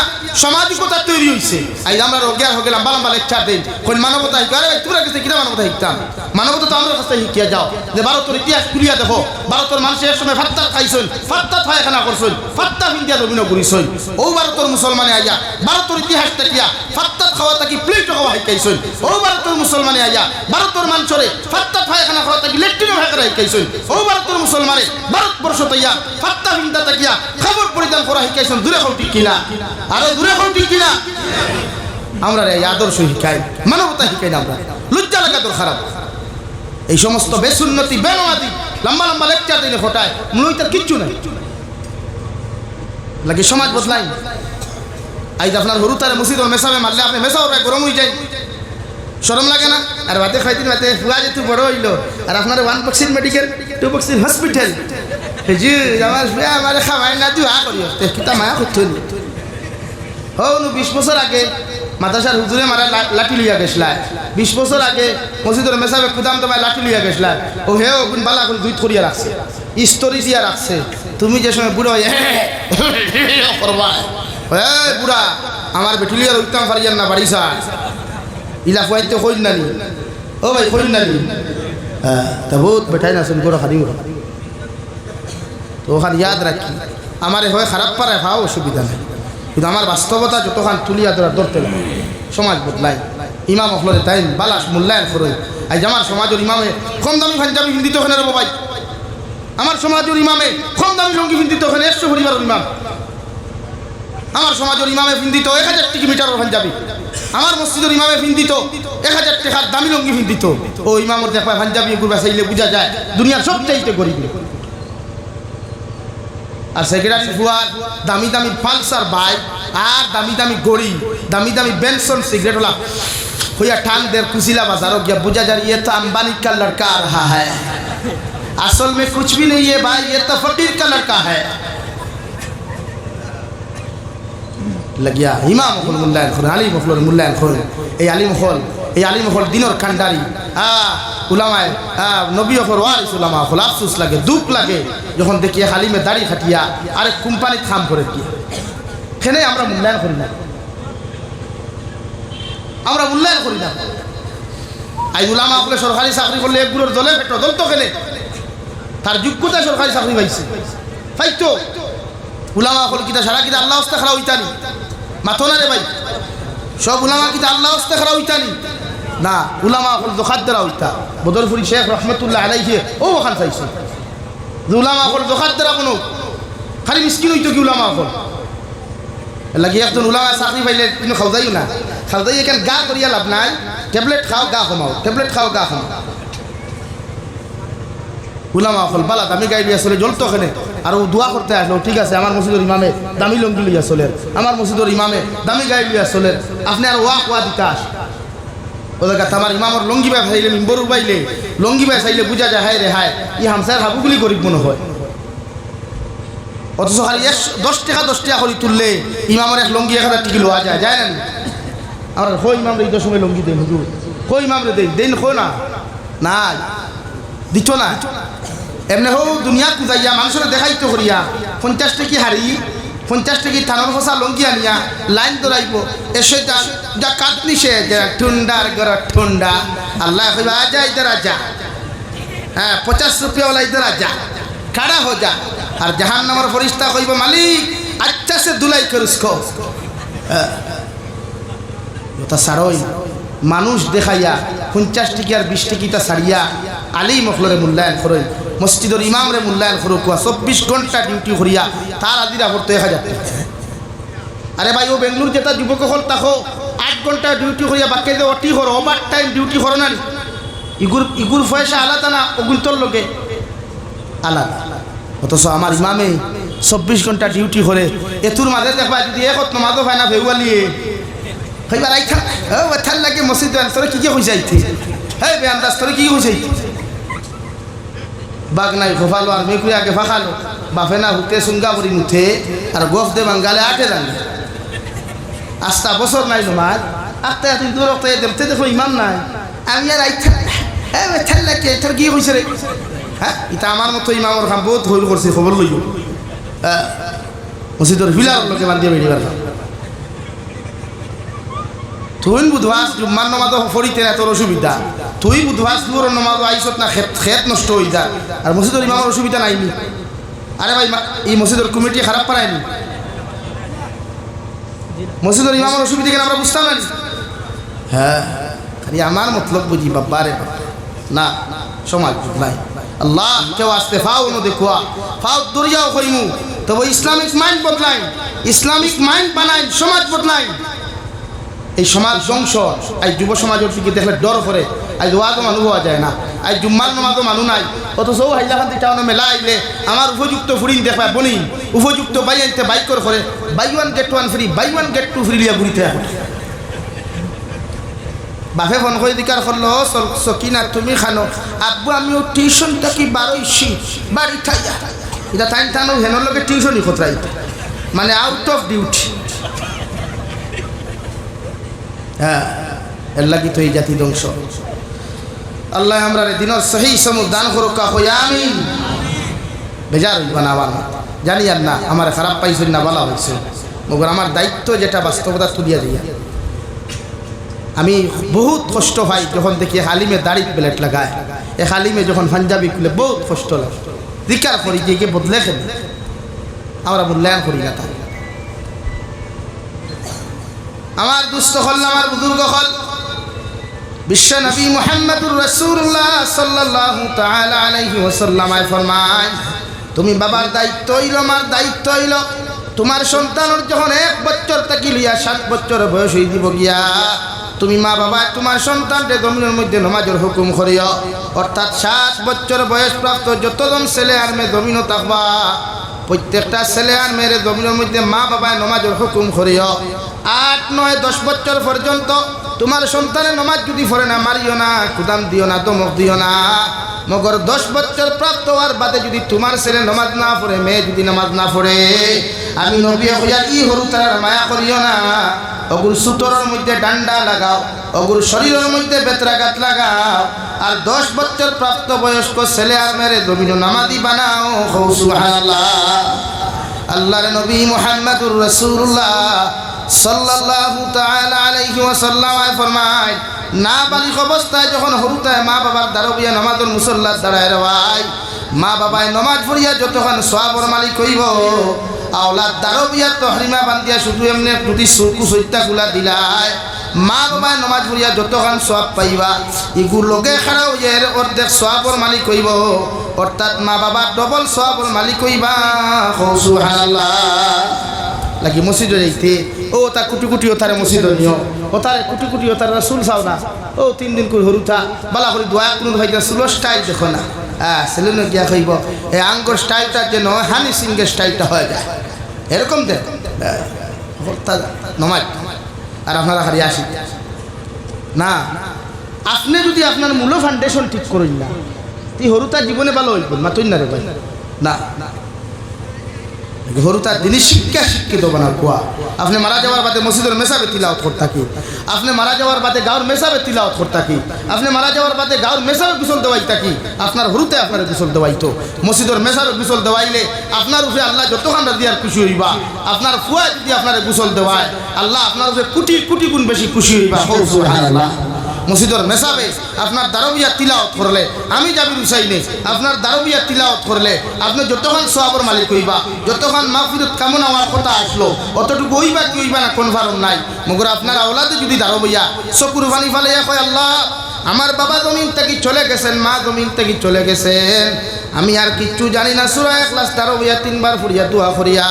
সামাজিকতা তৈরি হইছে। আজ আমরা রোগিয়ার হয়ে গেলাম, বালাম বালা লেকচার দেন, কোন মানবতা শিখা? আরে তোরা কাছে কিনা মানবতা শিখতাম? মানবতা তো আমরা কাছে শিখিয়া যাও, যে ভারতের ইতিহাস খুলিয়া দেখো, ভারতের মানুষের এক সময় ফাত্তা খাইছেন, ফাত্তা পায়খানা করছেন, ফাত্তা ইন্ডিয়া অভিনয় করিছেন। ও ভারতের মুসলমানে আইয়া ভারতের ইতিহাস দেখিয়া ফাত্তা খাওয়া থাকি প্লেট খাওয়া শিখাইছেন। ও ভারতের মুসলমানে আইয়া ভারতের মানুষরে ফাত্তা পায়খানা খাওয়া থাকি লেট্রিনও হেঁকড়া শিখাইছেন। ও ভারতের মুসলমানে ভারতবর্ষ তাইয়া ফাত্তা হিন্দা তাকিয়া খাবার পরিধান করা শিখাইছেন। দূরে হও ঠিক কিনা? আরো দূরে হও ঠিক কিনা? আমরা এই আদর্শ শিখাই, মানবতা শিখাই না। আমরা লজ্জা লাগা তোর খারাপ। এই সমস্ত বেসুন্নতি বেনামাজি লম্বা লম্বা লেকচার দিলে ফোটায়, মনে হয় তার কিচ্ছু নাই। লাগে সমাজ বদলাই। আজ আপনার হরু তারে মসজিদ মেসাবে মারলে আপনি মেসাও গরম হয়ে যায়, শরম লাগে না? আর বাতে খাইতেন বাতে ফুয়া যেহেতু বড় হইল, আর আপনার 1 বক্সির মেডিকেল 2 বক্সির হসপিটাল, আমার আমার খাওয়াই না তুই করি কিতা মায়া করতেন। হন 20 বছর আগে মাদ্রাসার হুজুরে মারা লাঠি লিয়া গেছলায়, 20 বছর আগে মসজিদের মেসাবে কুদাম তোমায় লাঠি লিয়া গেছলায়। ও হেও কোন বালা কোন দুই করিয়া রাখছে, স্টোরি দিয়া রাখছে। তুমি যে সময় বুড়ো হয়ে করবা, বুড়া আমার বেটুলিয়ার উত্তম ফারিয়ান না বাড়ি সা ইলা ফুয়াইতে কইন নানি, ও ভাই কইন নানি, হ্যাঁ তা বহুত বেঠাই না শুন করে খারি। তো ওখানে ইয়াদ রাখি, আমার হয় খারাপ পারে খাও অসুবিধা নেই, কিন্তু আমার বাস্তবতা যতক্ষণ তুলিয়া ধরা ধরতে লাগে। সমাজ বদলাই, ইমাম অফলরে তাই বালাস মূল্যায়ন করে। আজ আমার সমাজের ইমামে কম দামি পাঞ্জাবি হিন্দিতে ওখানে রে ভাই, আমার সমাজের ইমামে কম দামি লঙ্গি হিন্দিতে ওখানে 100 পরিবারের ইমাম। আমার সমাজের ইমামে হিন্দিত 1000 টাকা মিটারের পাঞ্জাবি, আমার মসজিদের ইমামে হিন্দিত 1000 টাকার দামি লঙ্গি হিন্দিত। ও ইমামর দেখা পাঞ্জাবি গুলো চাইলে বোঝা যায় দুনিয়ার সবচাইতে গরিব। আর সেক্রেটারি ফুয়ার দামি দামি পালসার বাইক, আর দামি দামি গড়ি, দামি দামি বেনসন সিগারেট ওলা হইয়া টান দের কুশিলা বাজারও গিয়া বুঝা যায় ইয়ে তো আম্বানি কা লড়কা আর হা হ্যায়। असल में कुछ भी नहीं है भाई, ये तो फकीर का लड़का है। लगिया इमाम मुखल मुल्लायन खुर आली मुखल मुल्लायन खुर ए आली मुखल दिनर खानदारी उलामाए नबी अखर वारिस उलामा खुल अफसोस লাগে দুঃখ লাগে যখন দেখি হালিমে দাড়ি খাটিয়া আরে কোম্পানি থাম করে কি কেন আমরা মূল্যায়ন করি না, আমরা মূল্যায়ন করি না। আই উলামা বলে সরকারি চাকরি করলে একগুলোর দলে পেটো দল তো কেনে তার যোগ্যতা সরকারি চাকরি পাইছে ফাইতো উলামা বলে কিতা সারা কিতা আল্লাহ আস্তাগফিরুল্লাহ হইতানি মাথো না রে ভাই, সব উলামা কিতা আল্লাহ আস্তাগফিরুল্লাহ হইতানি না, উলামা বলে দখাদ্দারা হইতা। বদরপুরি শেখ রহমতুল্লাহ আলাইহি ও ওখান চাইছে উলামা বলে দখাদ্দারা কোনো খালি মিসকিন হইতো কি উলামা বলে লাগি একজন উলামা চাকরি পাইলে কিন্তু খাওয়াইও না, খাওয়াই এখানে গা করিয়া লাভ নাই, ট্যাবলেট খাও গা কমাও, ট্যাবলেট খাও গা কমাও। উলামা ফল বালা দামি গাই লিয়া চলে জ্বলতো ওখানে আর ও দোয়া করতে আসলো, ঠিক আছে আমার মসজিদের ইমামে দামি লঙ্গি লিয়া চলে, আমার মসজিদের ইমামে দামি গাই লিয়া চলে, আপনি আর ওয়া দিতে আস ওদের কাছে আমার ইমামর লঙ্গি বাই চাইলে মিম্বরু বাইলে লঙ্গি বাই চাইলে বুঝা যায় হায় রে হায় ই হামসার হাবুগুলি গরিব মনে হয়। অথচ খালি 10 টাকা করে তুললে ইমামের এক লঙ্গি 1000 টাকা লওয়া যায়, যায় না? আমরা হো ইমাম রে 10 সময় লঙ্গি দেন হুজুর, হো ইমাম রে দেন হো না না দিত না। এমনি হো দুনিয়া কুদাইয়া মানুষের দেখাইতো করিয়া 50 টাকি হারি 50 টাকি থানার ফসা লঙ্গি আনিয়া লাইন ধরাইব এসে যা কাটনি সে ঠুন্ডার গর ঠুন্ডা আল্লাহ কইবা আজা ইধর আজা, হ্যাঁ 50 রুপিয়া वाला इधर आजा खड़ा हो जा, और जहन्नमर फरिश्ता कहिबो मालिक अच्छा से धुलाई कर उसको। ওটা সারই মানুষ দেখাইয়া 50 টাকা আর 20 টাকা সারিয়া আলী মখলরে মূল্যায়ন করই, মসজিদের ইমামরে মূল্যায়ন করো, 24 ঘন্টা ডিউটি করিয়া তার আদিরা করতে 1000 টাকা। আরে ভাই ও বেঙ্গলুর যেটা যুবক হল তাকো 8 ঘন্টা ডিউটি করিয়া বাকি যে ওটি করো ওভার টাইম ডিউটি করো না, ইগুর পয়সা আলাদা না ওগুল তোর লোকে আলাদা। অথচ আমার ইমামে 24 ঘন্টা ডিউটি করে এতুর মাঝে দেখবা যদি এক নমাজও হয় না ভেউয়ালিয়ে হইবার আইথা ও থাল লাগে মসজিদ তোরে কি হইছাইতে এই বে আন্দাজ তোরে কি হইছাইতে বাগ নাই গোফালো আর মেকুই আগে ফাখালো বাফে না হুতে সুঙ্গা করি মুঠে আর গোফ দে বাঙ্গালে আটে জানে আস্তা বছর নাই নমাজ আস্তে আস্তে দূর হতে দেখতে দেখো ইমাম নাই আমি আর আইথা এই থাল লাগে তোর কি হইছে রে, হ্যাঁ এটা আমার মতো ইমামর কাম বহুত হইল করছে খবর লইও মসজিদের বিলার লোকে বান্ধিয়ে বেরিবার তুই বুধবাস জুম্মার নমাজ ফরিতে না তোর অসুবিধা, তুই বুধবাস তোর নমাজ আইসত না খেত নষ্ট হয়ে যা আর মসজিদের ইমামের অসুবিধা নাইনি। আরে ভাই এই মসজিদের কমিটি খারাপ পারায়নি, মসজিদের ইমামের অসুবিধা কেন আমরা বুঝতাম না। হ্যাঁ খালি আমার মতলব বুঝি বাবা রে না সমাজ নাই আল্লাহ কেউ আসতে ফাও ন দেখুয়া ফাও দরিয়াও কইমু তবে ইসলামিক মাইন্ড বদলাই, ইসলামিক মাইন্ড বানাই, সমাজ বদলাই। এই সমাজ ধ্বংস আজ যুব সমাজের দিকে দেখলে ডর করে, আজ ওয়াজও মানুষ হওয়া যায় না, আজ জুম্মার নমাজও মানুষ নাই। অথচ হাইলাখান্তি টাউনে মেলা আইলে আমার উপযুক্ত ফুরিন দেখবা বনি উপযুক্ত বাই আনতে বাইক করে buy 1 get 1 free, buy 1 get 2 free লিয়া ঘুরিতে এখন বাপে ফোন করে দিকার করলো সকিনা তুমি খানো আব্বু আমিও টিউশন থাকি 12 বাড়ি থাইয়া এটা টাইম টানো হেনর লোকে টিউশনই খতরাই মানে আউট অফ ডিউটি। হ্যাঁ এর লাগি তো এই জাতি ধ্বংস। আল্লাহ আমরা দিনের সহি সমুখ দান করুক হইয়া আমি বেজার বানাবার জানি আর না আমার খারাপ পাইছেন না বলা হয়েছে, মগর আমার দায়িত্ব যেটা বাস্তবতা তুলিয়া দিয়া আমি বহুত কষ্ট পাই যখন দেখি হালিমে দাড়ি প্লেট লাগায়, এ হালিমে যখন পাঞ্জাবি খুলে বহুত কষ্ট লাগে, জিকার করি গিয়ে বদলে খেলে আমরা মূল্যায়ন করি না। তাই আমার দুস্থ হল আমার বুজুর্গ হল বিশ্ব নবী মুহাম্মদুর রাসূলুল্লাহ সাল্লাল্লাহু তাআলা আলাইহি ওয়াসাল্লাম ফরমায় তুমি বাবার দায়িত্ব হইল, আমার দায়িত্ব হইল তোমার সন্তানের যখন 1 বছর থেকে লিয়া 7 বছর বয়স হয়ে দিব গিয়া তুমি মা বাবা তোমার সন্তানকে জমিনের মধ্যে নামাজের হুকুম করিও, অর্থাৎ 7 বছর বয়স প্রাপ্ত যতজন ছেলে আর মেয়ে জমিনও থাকবা প্রত্যেকটা ছেলে আর মেয়ের জমিনের মধ্যে মা বাবা নামাজের হুকুম করিও। 8, 9, 10 বছর পর্যন্ত তোমার সন্তানের নামাজ যদি পড়ে না মারিও না, কুদাম দিও না, ধমক দিও না, মগর 10 বছর প্রাপ্ত হওয়ার বাদে যদি তোমার ছেলে নামাজ না পড়ে, মেয়ে যদি নামাজ না পড়ে, আমি নবী হইয়া ই হরু তার মায়া করিও না। অগুর সুতরের মধ্যে ডান্ডা লাগাও, অগুর শরীরের মধ্যে বেত্রাঘাত লাগাও, আর 10 বছর প্রাপ্ত বয়স্ক ছেলে আর মেরে জমিন নামাজি বানাও। সুবহানাল্লাহ। আল্লাহর নবী মুহাম্মদুর রাসূলুল্লাহ সাল্লাল্লাহু তাআলা আলাইহি ওয়াসাল্লাম ফরমায়, না বালিক অবস্থায় যখন হরুতায় মা বাবার দাঁড়াইয়া নামাজের মুসল্লার দাঁড়ায় রায়, মা বাবায় নমাজ পড়িয়া যতক্ষণ সওয়াবের মালিক হইব, আওলাদ দাঁড়াইয়া তহরিমা বান্ধিয়া শুধু এমনি দুটি সুরকু সৈত্যাগুলা দিলায়, মা বাবায় নমাজ পড়িয়া যতক্ষণ সওয়াব পাইবা, এগুলো লোকে খারাপ হইয়া অর্ধেক সওয়াবের মালিক হইব, অর্থাৎ মা বাবা ডবল সওয়াবের মালিক হইবা। সুবহানাল্লাহ। লাগি মসজিদে যাইতে ও তা কুটি কুটি ও তারে মসজিদ নিও, ও তারে কুটি কুটি ও তার রাসূল চাও না, ও 3 দিন করে হরুতা বালা করে দোয়া কোনো ভাইটা সুলো স্টাইল দেখো না। ছেলে গিয়া কইব এই আঙ্গর স্টাইলটা যেন হানি সিংয়ের স্টাইলটা হয়ে যায়, এরকম দেখ নমাজ। আর আপনারা হারিয়ে আসি না, আপনি যদি আপনার মূল ফাউন্ডেশন ঠিক করেন না, তুই হরুতা জীবনে ভালো হইব মাতুই না রে ভাই। না, হরুতার দিনই শিক্ষা শিক্ষিত বানাও কোয়া। আপনি মারা যাওয়ার বাদে মসজিদের মেসাবে তিলাওয়াত করতে থাকি, আপনি মারা যাওয়ার বাদে গাঁর মেসাবে তিলাওয়াত করতে থাকি, আপনি মারা যাওয়ার বাদে গাঁর মেসাবে গোসল দেওয়াই থাকি, আপনার হরুতে আপনার গোসল দেওয়াইতো, মসজিদের মেসাবে গোসল দেওয়াইলে আপনার উপরে আল্লাহ যতক্ষণ রাজিয়ার খুশি হইবা, আপনার ফুয়া যদি আপনার গোসল দেওয়ায় আল্লাহ আপনার উপরে কোটি কোটি গুণ বেশি খুশি হইবা। সুবহানাল্লাহ। মসজিদের মেসাবে আপনার দারবিয়া তিলাওয়াত করলে, আমি জাবির হুসাইনে আপনার দারবিয়া তিলাওয়াত করলে আপনি যতক্ষণ সওয়াবের মালিক হইবা, যতক্ষণ মাগফিরাত কামনা হওয়ার কথা আসলো অতটুকু হইবা কি হইবা না কনফার্ম নাই। মগর আপনার আওলাদে যদি দারবিয়া চকুর পানি ফালাইয়া কয়, আল্লাহ আমার বাবা জমিন থেকে চলে গেছেন, মা জমিন থেকে চলে গেছেন, আমি আর কিচ্ছু জানি না, সূরা ইখলাস দারবিয়া 3 বার পড়িয়া দোয়া করিয়া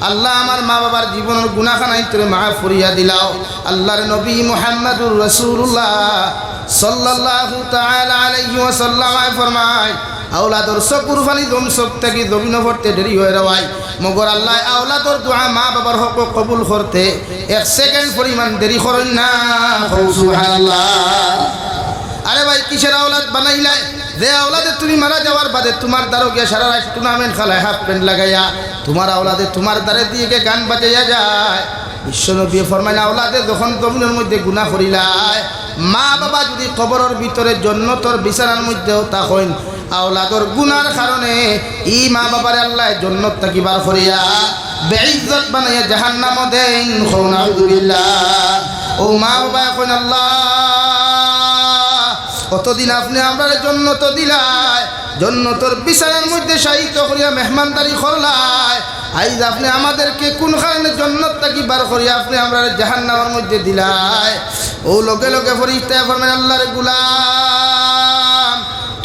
আল্লাহ আমার মা বাবার জীবনের গুনাহখানাই তোরে মাফ করিয়া দিলাও। আল্লাহর নবী মুহাম্মদুর রাসূলুল্লাহ সাল্লাল্লাহু তাআলা আলাইহি ওয়াসাল্লাম ফরমায়, আওলাদর চকুর পানি জম চোখ থেকে জমিন পড়তে দেরি হয়ে রওয়ায়, মগর আল্লাহ আওলাদর দোয়া মা বাবার হক কবুল করতে 1 সেকেন্ড পরিমাণ দেরি করেন না। সুবহানাল্লাহ। আরে ভাই কিসের আওলাদ বানাইলাই, যে আওলাদে তুমি মারা যাওয়ার বাদে তোমার দ্বারও গিয়া সারা রাত টুর্নামেন্ট খেলায় হাফ প্যান্ট লাগাইয়া, তোমার আওলাদে তোমার দ্বারে দিয়ে গান বাজাইয়া যায়। বিশ্বনবী ফরমাইলেন, আওলাদে যখন জমিনের মধ্যে গুনাহ করিলায়, মা বাবা যদি কবরের ভিতরে জান্নাতের বিছানার মধ্যেও তাকইন, আওলাদর গুনার কারণে ই মা বাবার আল্লাহ জান্নাত থেকে বার করিয়া বেইজ্জত বানাইয়া জাহান্নামে দেন। নাউযুবিল্লাহ। ও মা বাবা কইন, আল্লাহ কতদিন আপনি আমরা জান্নাত দিলাই, জান্নাতের বিছানার মধ্যে শায়িত করিয়া মেহমানদারি করলাই, আইজ আপনি আমাদেরকে কোন কারণে জান্নাত থেকে বার করিয়া আপনি আমরা জাহান্নামের মধ্যে দিলাই। ও লগে লগে ফরিস্তা ফরমান, আল্লাহর গোলাম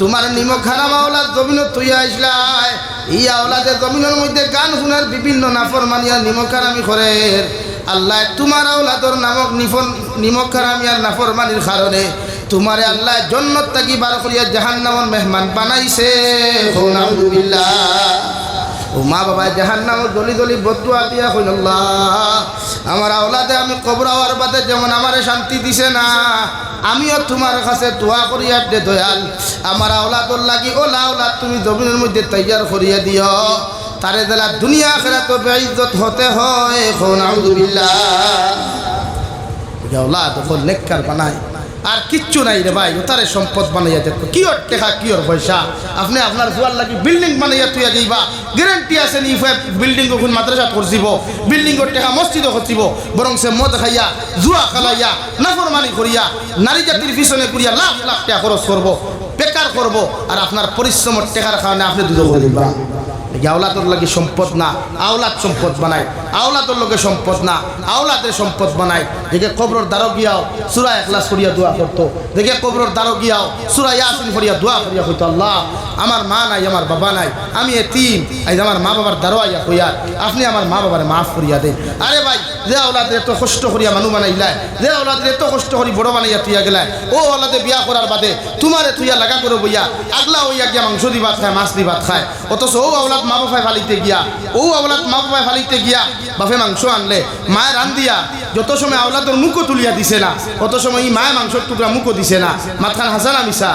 তোমার নিমক হারাম আওলাদ জমিনত তুইয়া আসলাই, এই আওলাদে জমিনের মধ্যে গান শুনার বিভিন্ন নাফরমানিয়া নিমক হারামি করে, আল্লাহ তোমার আওলাদর নামক নিমক হারামিয়ার নাফরমানির কারণে তোমারে আল্লাহ জান্নাত থেকে বার করিয়া জাহান্নামের মেহমান বানাইছে। নাউযুবিল্লাহ। ও মা বাবা জাহান্নামে দলি দলি বদুয়া দিয়া কইল, আল্লাহ আমার আওলাদে আমি কবর হওয়ার বাদে যেমন আমারে শান্তি দিছে না, আমিও তোমার কাছে দোয়া করিয়া দে দয়াল আমার আওলাদর লাগি ওলা আওলাদ তুমি জমিনের মধ্যে তৈয়ার করিয়া দিও, তারে দেলা দুনিয়া আখিরাতে বেইজ্জত হতে হয়। নাউযুবিল্লাহ। আওলাদ যখন নেককার বানায় আর কিচ্ছু নাই রে ভাই, তারে সম্পদ বানাইয়া দেখো, কি ওর টাকা কি ওর পয়সা, আপনি আপনার জোয়ার লাগি বিল্ডিং বানাইয়া তুইয়া যাইবা, গ্যারান্টি আছে নি বিল্ডিং ওখান মাদ্রাসা করছিব, বিল্ডিং ওর টাকা মসজিদও করছিব, বরং সে মদ খাইয়া জুয়া খেলাইয়া নাফরমানি করিয়া নারী জাতির পিছনে করিয়া লাখ লাখ টাকা খরচ করবো, বেকার করবো, আর আপনার পরিশ্রমের টাকার কারণে আপনি দুধ করিবা। আওলাদর লাগে সম্পদ না, আওলাদ সম্পদ বানায়, আওলাদর লগে সম্পদ না, আওলাদের সম্পদ বানায়। দেখে কবরের দ্বারও গিয়াও সূরা ইখলাস করিয়া দোয়া করতো, দেখে কবরের দ্বারও গিয়াও সূরা ইয়াসিন করিয়া দোয়া করিয়া কইতো, আল্লাহ আমার মা নাই, আমার বাবা নাই, আমি এতিম, আজ আমার মা বাবার দ্বারও আইয়া কইয়া আপনি আমার মা বাবারে মাফ করিয়া দেন। আরে ভাই যে আওলাদের এত কষ্ট করিয়া মানুষ বানাইলাই, যে আওলাদের এত কষ্ট করি বড় বানাইয়া তুইয়া গেলাই, ও আওলাদে বিয়া করার বাদে তোমারে তুইয়া লাগা করে বইয়া আগলা হইয়া গিয়া মাংস দি ভাত খায়, মাছ দি ভাত খায়, অথচ ও আওলাদ মা বাবায় ফালিতে গিয়া, ও আওলাদ মা বাবায় ফালিতে গিয়া বাপে মাংস আনলে মায়ের রান দিয়া যত সময় আওলাদর মুখও তুলিয়া দিছে না, অত সময় এই মায়ের মাংসর টুকরা মুখও দিছে না। মাতখান হাসানা মিশা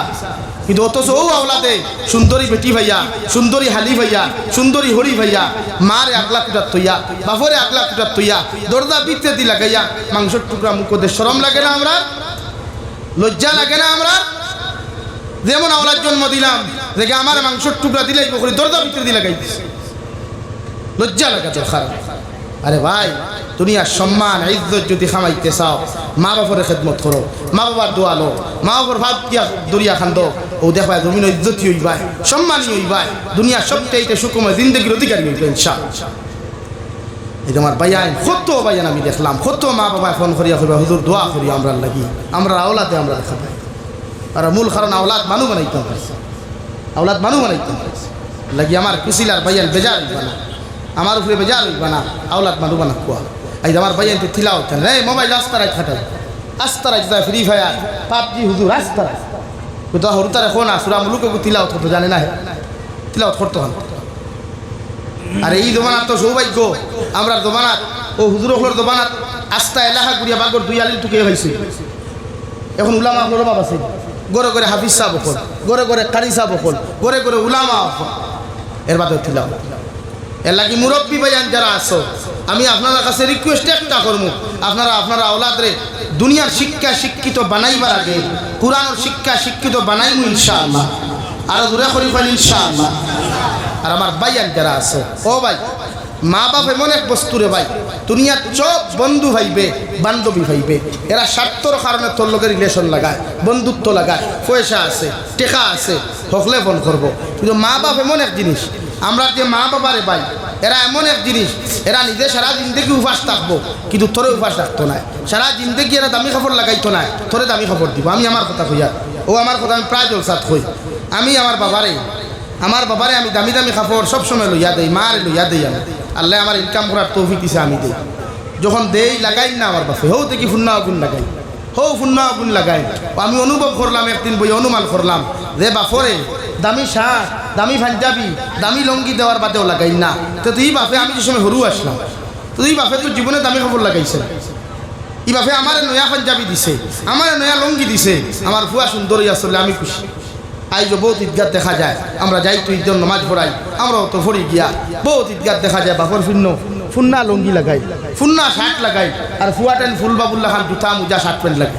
কিন্তু অথচ ও আওলাদে সুন্দরী বেটি ভাইয়া, সুন্দরী হালি ভাইয়া, সুন্দরী হরি ভাইয়া, মারে আগলা কুটার তৈয়া, বাপরে আগলা কুটার তৈয়া, দরজা বিতে দি লাগাইয়া মাংসের টুকরা মুখদের শরম লাগে না? আমরা লজ্জা লাগে না? আমরা যেমন আওলাদ জন্ম দিলাম দেখে আমার মাংসের টুকরা দিলাই বকরি দরজা ভিতরে দি লাগাই দিছে, লজ্জা লাগে তো খারাপ। আরে ভাই, দুনিয়ার সম্মান ইজ্জত যদি খামাইতে চাও, মা বাবার খেদমত করো, মা বাবার দোয়া লো, মা বাবার ভাব দিয়া দরিয়া খান্দ, ও দেখবা তুমি ইজ্জতি হইবাই, সম্মানী হইবাই, দুনিয়ার সবচাইতে সুকুময় জিন্দগির অধিকারী হইবে ইনশাআল্লাহ। এই তোমার বাইয়ান, কত বাইয়ান আমি দেখলাম, কত মা বাবা ফোন করিয়া কইবা হুজুর দোয়া করি আমরা লাগি, আমরা আওলাদে আমরা দেখা পাই। আর মূল কারণ আওলাদ মানু বানাইতে পারছে, আওলাদ মানু বানাইতে পারছে লাগি আমার কুশিলার বাইয়ান বেজার হইবা না, আমার উপরে বেজার হইবা না, আওলাদ মানু বানা কুয়া। এই আমার বাইয়ান তো থিলাও কেন রে মোবাইল আস্তারাই খাটাই, আস্তারাই যায় ফ্রি ফায়ার পাবজি হুজুর আস্তারাই তো হরুতারে কোন আসুরা মুলুকে তিলাও তো জানে না, তিলাও করতে হন। আর এই দোমানাত তো সৌভাগ্য, আমরা দোমানাত ও হুজুরগুলোর দোমানাত আস্তা এলাকা ঘুরিয়া বাগর দুই আলির টুকে হয়েছে। এখন উলামা হলোর বাবা আছে, গড়ে গড়ে হাফিজ সাহেব হল, গড়ে গড়ে কারি সাহেব হল, গড়ে গড়ে উলামা হল, এর বাদে তিলাও। এর লাগি মুরব্বী ভাইয়ান যারা আছো, আমি আপনার কাছে রিকোয়েস্ট একটা করবো, আপনারা আওলাদরে দুনিয়ার শিক্ষা শিক্ষিত বানাইবার আগে কুরআনের শিক্ষা শিক্ষিত বানাইমু ইনশাআল্লাহ, আরো দূরে করি ফেল ইনশাআল্লাহ। আর আমার ভাইয়ান যারা আছে, ও ভাই, মা বাপ এমন এক বস্তু রে ভাই, দুনিয়ার সব বন্ধু ভাইবে বান্ধবী ভাইবে, এরা স্বার্থর কারণে তোর লোকের রিলেশন লাগায়, বন্ধুত্ব লাগায়, পয়সা আছে টেকা আছে হকলে ফোন করবো। কিন্তু মা বাপ এমন এক জিনিস, আমরা যে মা বাবারে ভাই, এরা এমন এক জিনিস, এরা নিজে সারা জিন্দগি উপাস থাকবো কিন্তু তোরে উপাস রাখতো না, সারা জিন্দগি এরা দামি খবর লাগাইতো না, তোরে দামি খবর দিব। আমি আমার কথা কইয়া, ও আমার কথা আমি প্রায় জলসাত কই, আমি আমার বাবারে আমি দামি দামি কাপড় সবসময় লইয়া দেই, মারে লইয়া দেই। আমি আল্লাহ আমার ইনকাম করার তৌফিক দিছে, আমি দেই, যখন দেই লাগাই না আমার বাপে, হৌ দেখি ফুন্না আগুন লাগাই, হৌ ফুন্না আগুন লাগাই। আমি অনুভব করলাম, একদিন বই অনুমান করলাম যে বাপরে দামি শার্ট, দামি পাঞ্জাবি, দামি লঙ্গি দেওয়ার বাদেও লাগাই না, তো তুই বাপে আমি যে সময় হরু আসলাম, তো তুই বাপে তোর জীবনে দামি কাপড় লাগাইছে না, ই বাপে আমার নয়া পাঞ্জাবি দিছে, আমার নয়া লঙ্গি দিছে, আমার ফুয়া সুন্দরী আসলে আমি খুশি। আইজ বহুত ঈদগাহ দেখা যায়, আমরা যাই তো ঈদের নামাজ পড়াই, আমরাও তো পড়ি গিয়া, বহুত ঈদগাহ দেখা যায় বাপর ফুন্না লঙ্গি লাগাই, ফুন্না শার্ট লাগাই, আর ফুয়াটেন ফুল বাবুল্লা খান জুতা মুজা শার্ট প্যান্ট লাগে।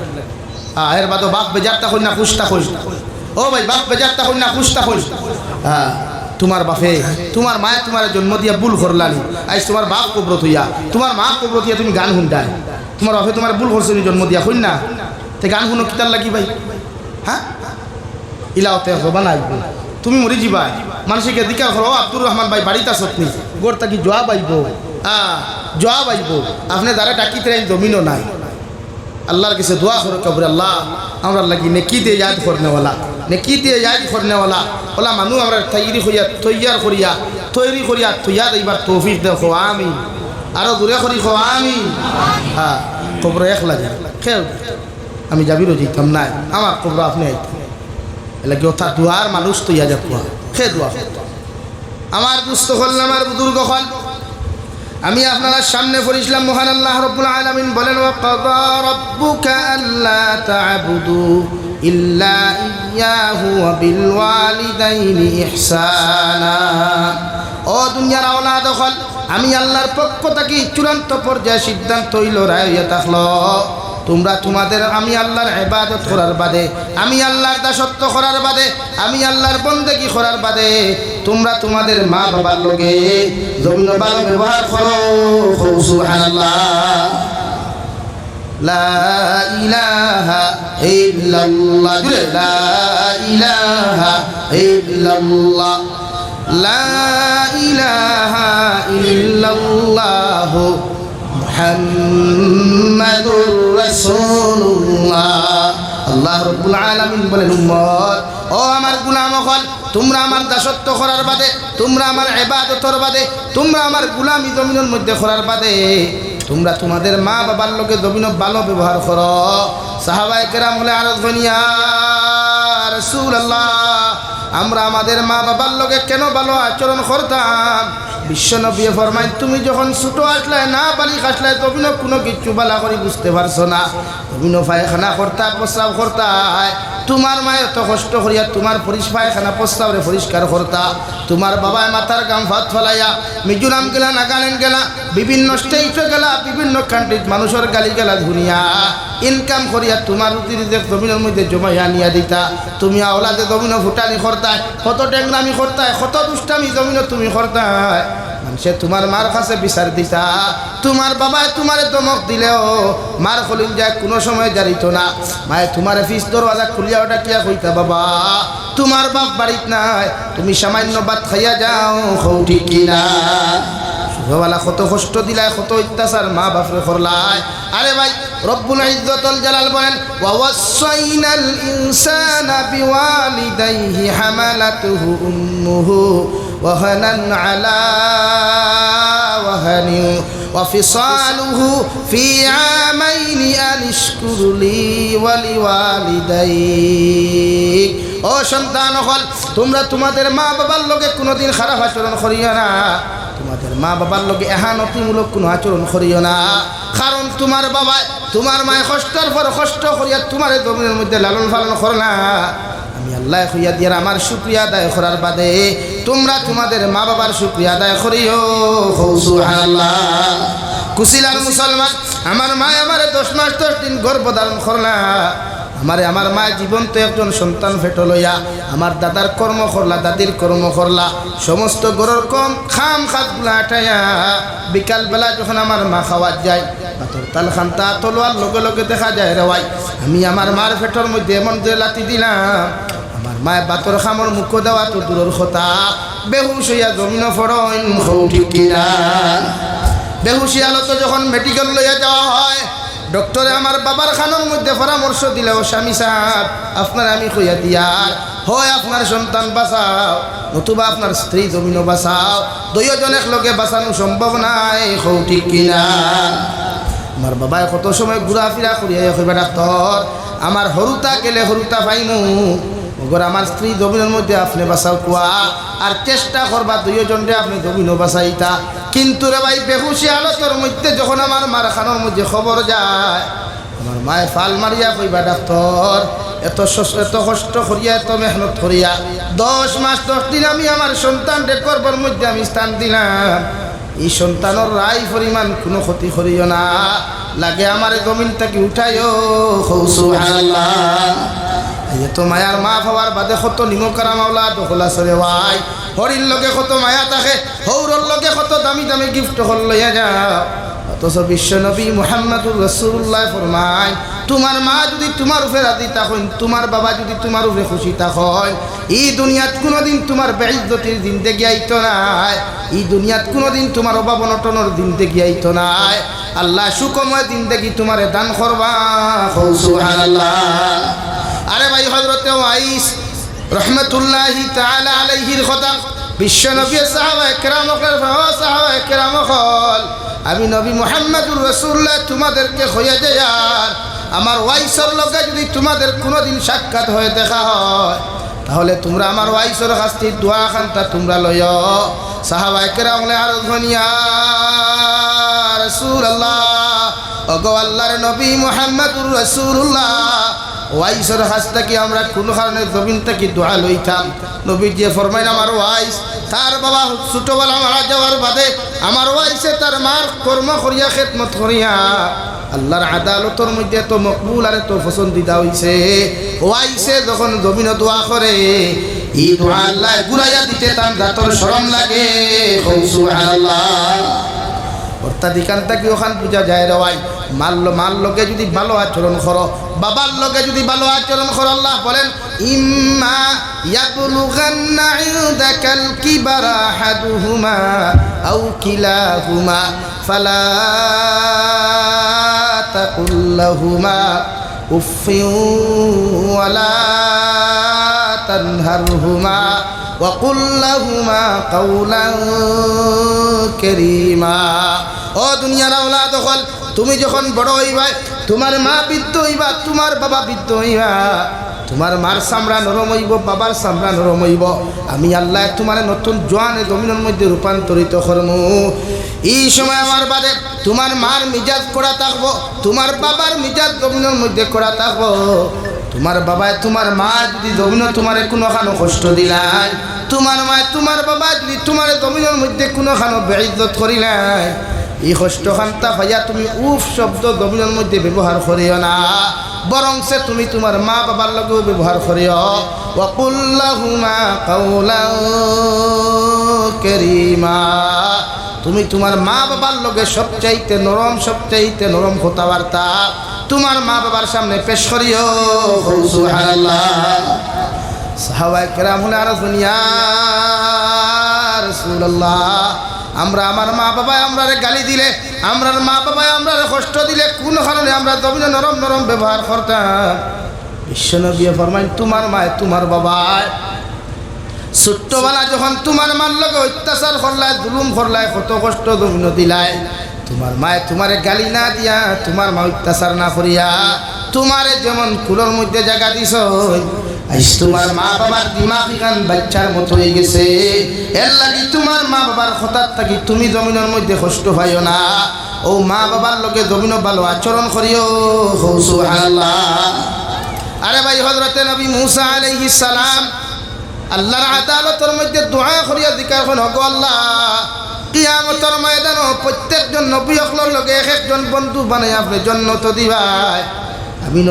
এর বাদও বাপ বেজারটা কই না খুশটা কই, ও ভাই বাপ বেজারটা কই না খুশটা কই। তোমার বাপে তোমার মায়ে তোমার জন্ম দিয়া ভুল করলানি, আজ তোমার বাপ কবরত হইয়া, তোমার মা কবরত হইয়া তুমি গান শুনতাই, তোমার বাপে তোমার ভুল করছে জন্ম দিয়া কই না, তে গান শুনো কিতার লাগি ভাই? হ্যাঁ ইলাওতে হবা নাই, তুমি মরি যাবা, মানুষকে দিকার করো আব্দুর রহমান ভাই বাড়িতে আসতনি, গোড় তাকি জবাব আইব, জবাব আইব, আপনি দ্বারা ডাকিতে জমিনও নাই। আল্লাহর কাছে দোয়া করো কবর, আল্লাহ আমরা লাগি নেকি দিয়ে ইয়াদ করনেওয়ালা, নেকি দিয়ে ইয়াদ করনেওয়ালা ওলা মানুষ আমরা তৈরি করিয়া তৈয়া এইবার তৌফিক দেখো আমি, আরো দূরে করি খো আমি। হ্যাঁ কবর এক লাগে খেল, আমি যাবিরও যেতাম নাই, আমার কবর আপনি আইতেন লাগে, অর্থাৎ দুয়ার মানুষ তৈয়া যাব খে দোয়া। আমার দুস্থ হল, আমার বুজুর্গ হল, আমি আপনার সামনে পড়িছিলাম মহান আল্লাহ রাব্বুল আলামিন বলেন, ওয়া কাযা রাব্বুকা আল্লা তা'বুদু ইল্লা ইয়্যাহু ওয়া বিল ওয়ালিদাইনি ইহসানা। ও দুনিয়ার আওলাদ হল, আমি আল্লাহর পক্ষ থেকে চূড়ান্ত পর্যায়ে সিদ্ধান্ত হইল রায় হইয়া থাকলো, তোমরা তোমাদের আমি আল্লাহর ইবাদত করার বাদে, আমি আল্লাহর দাসত্ব করার বাদে, আমি আল্লাহর বন্দেগী করার বাদে তোমরা তোমাদের মা বাবার লগে জমিন ভালো ব্যবহার করো। সুবহানাল্লাহ, লা ইলাহা ইল্লাল্লাহ, লা ইলাহা ইল্লাল্লাহ, লা ইলাহা ইল্লাল্লাহ মুহাম্মাদুর রাসূলুল্লাহ। আল্লাহ রাব্বুল আলামিন বলেন, উম্মত ও আমার গোলাম হল, তোমরা আমার দাসত্ব করার বাদে, তোমরা আমার ইবাদতের বাদে, তোমরা আমার গোলামি জমিনের মধ্যে করার বাদে তোমরা তোমাদের মা বাবার লোকে জমিন ভালো ব্যবহার করো। সাহাবায়ে কেরাম হলে আরজ করেন, ইয়া রাসূলুল্লাহ, আমরা আমাদের মা বাবার লোকে কেন ভালো আচরণ করতাম? বিশ্বনবী ফরমায় তুমি যখন ছোট আসলে না বালিক আসলে তুমি কোনো কিছু বালা করে বুঝতে পারছো না, তুমি পায়খানা করতা প্রস্রাব করতা, তোমার মায়ে এত কষ্ট করিয়া তোমার পায়খানা প্রস্রাবরে পরিষ্কার করতা, তোমার বাবায় মাথার গাম ভাত ফলাইয়া মিজোরাম গেলা, নাগাল্যান্ড গেলা, বিভিন্ন স্টেটে গেলা, বিভিন্ন কান্ট্রিত মানুষের গালি গেলা ধুনিয়া ইনকাম করিয়া তোমার রুটির জমিনের মধ্যে জমাইয়া নিয়া দিতা, তুমি আওলাদে জমিন ফুটানি করতায়, কত টেংরামি করতায়, কত দুষ্টামি জমিন তুমি করতায়, মানুষে তোমার মার কাছে বিচার দিতা, তোমার বাবায় তোমারে দমক দিলেও মার খলিল যায় কোনো সময় জারিত না, মায়ে তোমার ফিস দরওয়াজা খুলিয়া ওটা কিয়া কইতা বাবা তোমার বাপ বাড়িত নাই, তুমি সামান্য ভাত খাইয়া যাও, হও ঠিক কিনা? সুরবালা কত কষ্ট দিলায়, কত অত্যাচার মা বাপরে করলায়। আরে ভাই রব্বুল ইজ্জতুল জালাল বলেন ওয়াসাইনাল ইনসানা বিওয়ালিদাইহি হামালাতুহু উম্মুহু ওয়াহানান আলা ওয়াহানি ওয়াফিসালুহু ফি আমাইনি আনিশকুর লি ওয়ালিওয়ালিদাইক। ও সন্তান হল তোমরা তোমাদের মা বাবার লগে কোনোদিন খারাপ আচরণ করিও না, তোমাদের মা বাবার লগে এহানতিমূলক কোনো আচরণ করিও না, কারণ তোমার বাবা তোমার মায়ে কষ্টের পর কষ্ট করিয়া তোমার জমিনের মধ্যে লালন পালন করলা, আমি আল্লাহ হইয়া দিয়ার আমার শুকরিয়া আদায় করার বাদে তোমরা তোমাদের মা বাবার শুকরিয়া আদায় করিও। সুবহানাল্লাহ। কুশিলার মুসলমান, আমার মায় আমারে 10 মাস 10 দিন গর্ভধারণ করলা, আমার মায়ের জীবন্ত একজন সন্তান ফেটো লইয়া আমার দাদার কর্ম করলা, দাদির কর্ম করলা, সমস্ত গরুর কম খাম খাতগুলা আটাইয়া বিকালবেলা যখন আমার মা খাওয়ার যায় বাতর তাল খান্তা তলোয়ার লগে লগে দেখা যায় রে ভাই, আমি আমার মার ফেটোর মধ্যে এমন যে লাতি দিলাম আমার মায়ের বাতর খামর মুখ দেওয়া তো দূরের কথা, বেহুশ হইয়া জমিন ফড়ন, ঠিক কিনা? বেহুশি আলত যখন মেডিকেল লইয়া যাওয়া হয়, ডক্টরে আমার বাবার খানোর মধ্যে পরামর্শ দিলে ও স্বামী সাহেব আপনার আমি কইয়া দিয়ার হয় আপনার সন্তান বাঁচাও নতুবা আপনার স্ত্রী জমিনও বাঁচাও, দুইজন একলগে বাঁচানো সম্ভব নাই, হও ঠিক কিনা? আমার বাবায় কত সময় ঘুরাফিরা করিয়া কইবা ডাক্তার আমার হরুতা গেলে হরুতা পাইমু, ওগর আমার স্ত্রী জমিনের মধ্যে আপনি বাঁচাও কোয়া আর চেষ্টা করবা দুইজনরে আপনি জমিনও বাঁচাইতা, কিন্তু রে ভাই বেহুশি হালতের মধ্যে যখন আমার মার খানোর মধ্যে খবর যায় আমার মায়ে ফাল মারিয়া কইবা ডাক্তার এত কষ্ট করিয়া এত মেহনত করিয়া 10 মাস 10 দিন আমি আমার সন্তানরে গর্ভের মধ্যে আমি স্থান দিলাম, এই সন্তানের রায় পরিমাণ কোনো ক্ষতি করিও না, লাগে আমার জমিন থেকে উঠাইও। সুবহানাল্লাহ। এই তো মায়ার মা হওয়ার বাদে কত নিমকারা মাওলা দখলা সরে ভাই, হরির লগে কত মায়া থাকে, হৌরর লগে কত দামি দামি গিফট হল লইয়া যাও, অথচ বিশ্বনবী মুহাম্মদুর রাসূলুল্লাহ ফরমায় তোমার মা যদি তোমার উপরে রাজি থাকেন, তোমার বাবা যদি তোমার উপরে খুশি থাকেন, এই দুনিয়াত কোনোদিন তোমার বেইজ্জতির জিন্দেগি আইতো নাই, এই দুনিয়াত কোনোদিন তোমার অভাব অনটনের জিন্দেগি আইতো নাই, আল্লাহ সুখময় জিন্দেগি তোমারে দান করবা। সুবহানাল্লাহ। আরে ভাই হযরতে ওয়াইস রহমতুল্লাহি তাআলা আলাইহির কথা বিশ্বনবী সাহাবায়ে কেরাম হল আমি নবী মুহাম্মদুর রাসূলুল্লাহ তোমাদেরকে হইয়া যায় আর আমার ওয়াইসের লগে যদি তোমাদের কোনোদিন সাক্ষাৎ হয়ে দেখা হয় তাহলে তোমরা আমার ওয়াইসের কাছ থেকে দোয়া খান্তা তোমরা লইও। সাহাবায়ে কেরাম আর ধনিয়া রাসূলুল্লাহ ওগো আল্লাহর নবী মুহাম্মদুর রাসূলুল্লাহ ওয়াইসের কাছ থেকে আমরা কোন কারণে জমিন থেকে দোয়া লইতাম, নবী যে ফরমাইন আমার ওয়াইস তার বাবা ছোটবেলা মারা যাওয়ার বাদে আমার ওয়াইসে তার মার কর্ম করিয়া খেদমত করিয়া আল্লাহর আদালতের মধ্যে তো মকবুল আর তো পছন্দিদা হইছে, ওয়াইসে যখন জমিন দোয়া করে এই দোয়া আল্লাহ ঘুরাইয়া দিতে তার জাতর শরম লাগে। সুবহানাল্লাহ। অর্থাৎ এখান থেকে ওখান বুঝা যায় রে ভাই মাল লগে যদি ভালো আচরণ করো, বাবার লগে যদি ভালো আচরণ করো, আল্লাহ বলেন ইম্মা ইয়াবলুগান্না ইনদাকাল কিবারা আহাদুহুমা আও কিলাহুমা ফালা তাকুল লাহুমা উফফিন ওয়ালা তানহারহুমা ওয়াকুল লাহুমা কাওলান কারীমা। ও দুনিয়ার আওলাদ হল তুমি যখন বড় হইবা তোমার মা বৃদ্ধ হইবা, তোমার বাবা বৃদ্ধ হইবা, তোমার মার চামড়া নরম হইব, বাবার চামড়া নরম হইব। আমি আল্লাহ তোমার নতুন জোয়ানে জমিনের মধ্যে রূপান্তরিত করমু। এই সময় আমার বাদে তোমার মার মিজাজ করা থাকবো, তোমার বাবার মিজাজ জমিনের মধ্যে করা থাকবো। তোমার বাবায় তোমার মা যদি জমিন তোমার কোনোখানো কষ্ট দিলাই, তোমার মা তোমার বাবা যদি তোমার জমিনের মধ্যে কোনোখানো বেইজ্জত করিলাই, এই কষ্ট খান্তা ভাইয়া তুমি উফ শব্দ জমিনের মধ্যে ব্যবহার করিও না, বরং সে তুমি তোমার মা বাবার লগেও ব্যবহার করিও। ওয়াকুল লাহুমা কাওলান কারীমা, তুমি তোমার মা বাবার লগে সবচাইতে নরম কথাবার্তা তোমার মা বাবার সামনে পেশ করিও। সুবহানাল্লাহ। সাহাবায়ে কেরাম হলে আর দুনিয়া রাসূলুল্লাহ, আমরা আমার মা বাবায় আমরারে গালি দিলে, আমরার মা বাবায় আমরারে কষ্ট দিলে কোন কারণে আমরা জমিনে নরম ব্যবহার করতাম? বিশ্বনবী ফরমাইন তোমার মায় তোমার বাবায় ছোট্টবেলা যখন তোমার মার লগে অত্যাচার করলাই, জুলুম করলাই, কত কষ্ট জমিন দিলাই, তোমার মায় তোমারে গালি না দিয়া, তোমার মা অত্যাচার না করিয়া তোমারে যেমন কুলোর মধ্যে জায়গা দিছ, আজ তোমার মা বাবার দিমাগ গান বাচ্চার মতো হয়ে গেছে। এর লাগি তোমার মা বাবার হঠাৎ থাকি তুমি জমিনের মধ্যে কষ্ট পাইও না। ও মা বাবার লগে জমিন ভালো আচরণ করিও। সুবহানাল্লাহ। আরে ভাই, হযরতে নবী মূসা আলাইহিস সালাম আল্লাহর আদালতের মধ্যে দোয়া করিয়া জিকির করেন, ওগো আল্লাহ, কিয়ামতের ময়দানে প্রত্যেকজন নবী হকলের লগে এক একজন বন্ধু বানাই আপনি জান্নাত দিবাই। আমি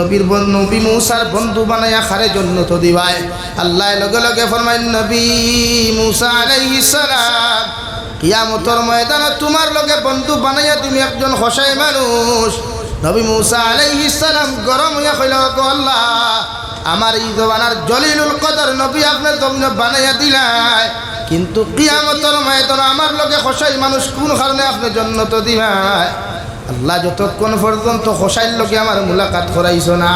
নবী মূসার বন্ধু বানাইয়া খারে জান্নাত দিবাই। আল্লাহ লগে লগে ফরমাইন, নবী মূসা আলাইহিস সালাম, কিয়ামতের ময়দানে তোমার লগে বন্ধু বানাইয়া তুমি একজন খসাই মানুষ। নবী মূসা আলাইহিস সালাম গরম হইয়া কইল, ওগো আল্লাহ, আমার এই জবানার জলিলুল কদর নবী আপনার জমিনে বানাইয়া দিলাই, কিন্তু কিয়ামতের ময়দানে আমার লগে খসাই মানুষ কোন কারণে আপনি জান্নাত দিবাই? আল্লাহ, যতক্ষণ পর্যন্ত খসাইর লগে আমার মুলাকাত করাইছো না,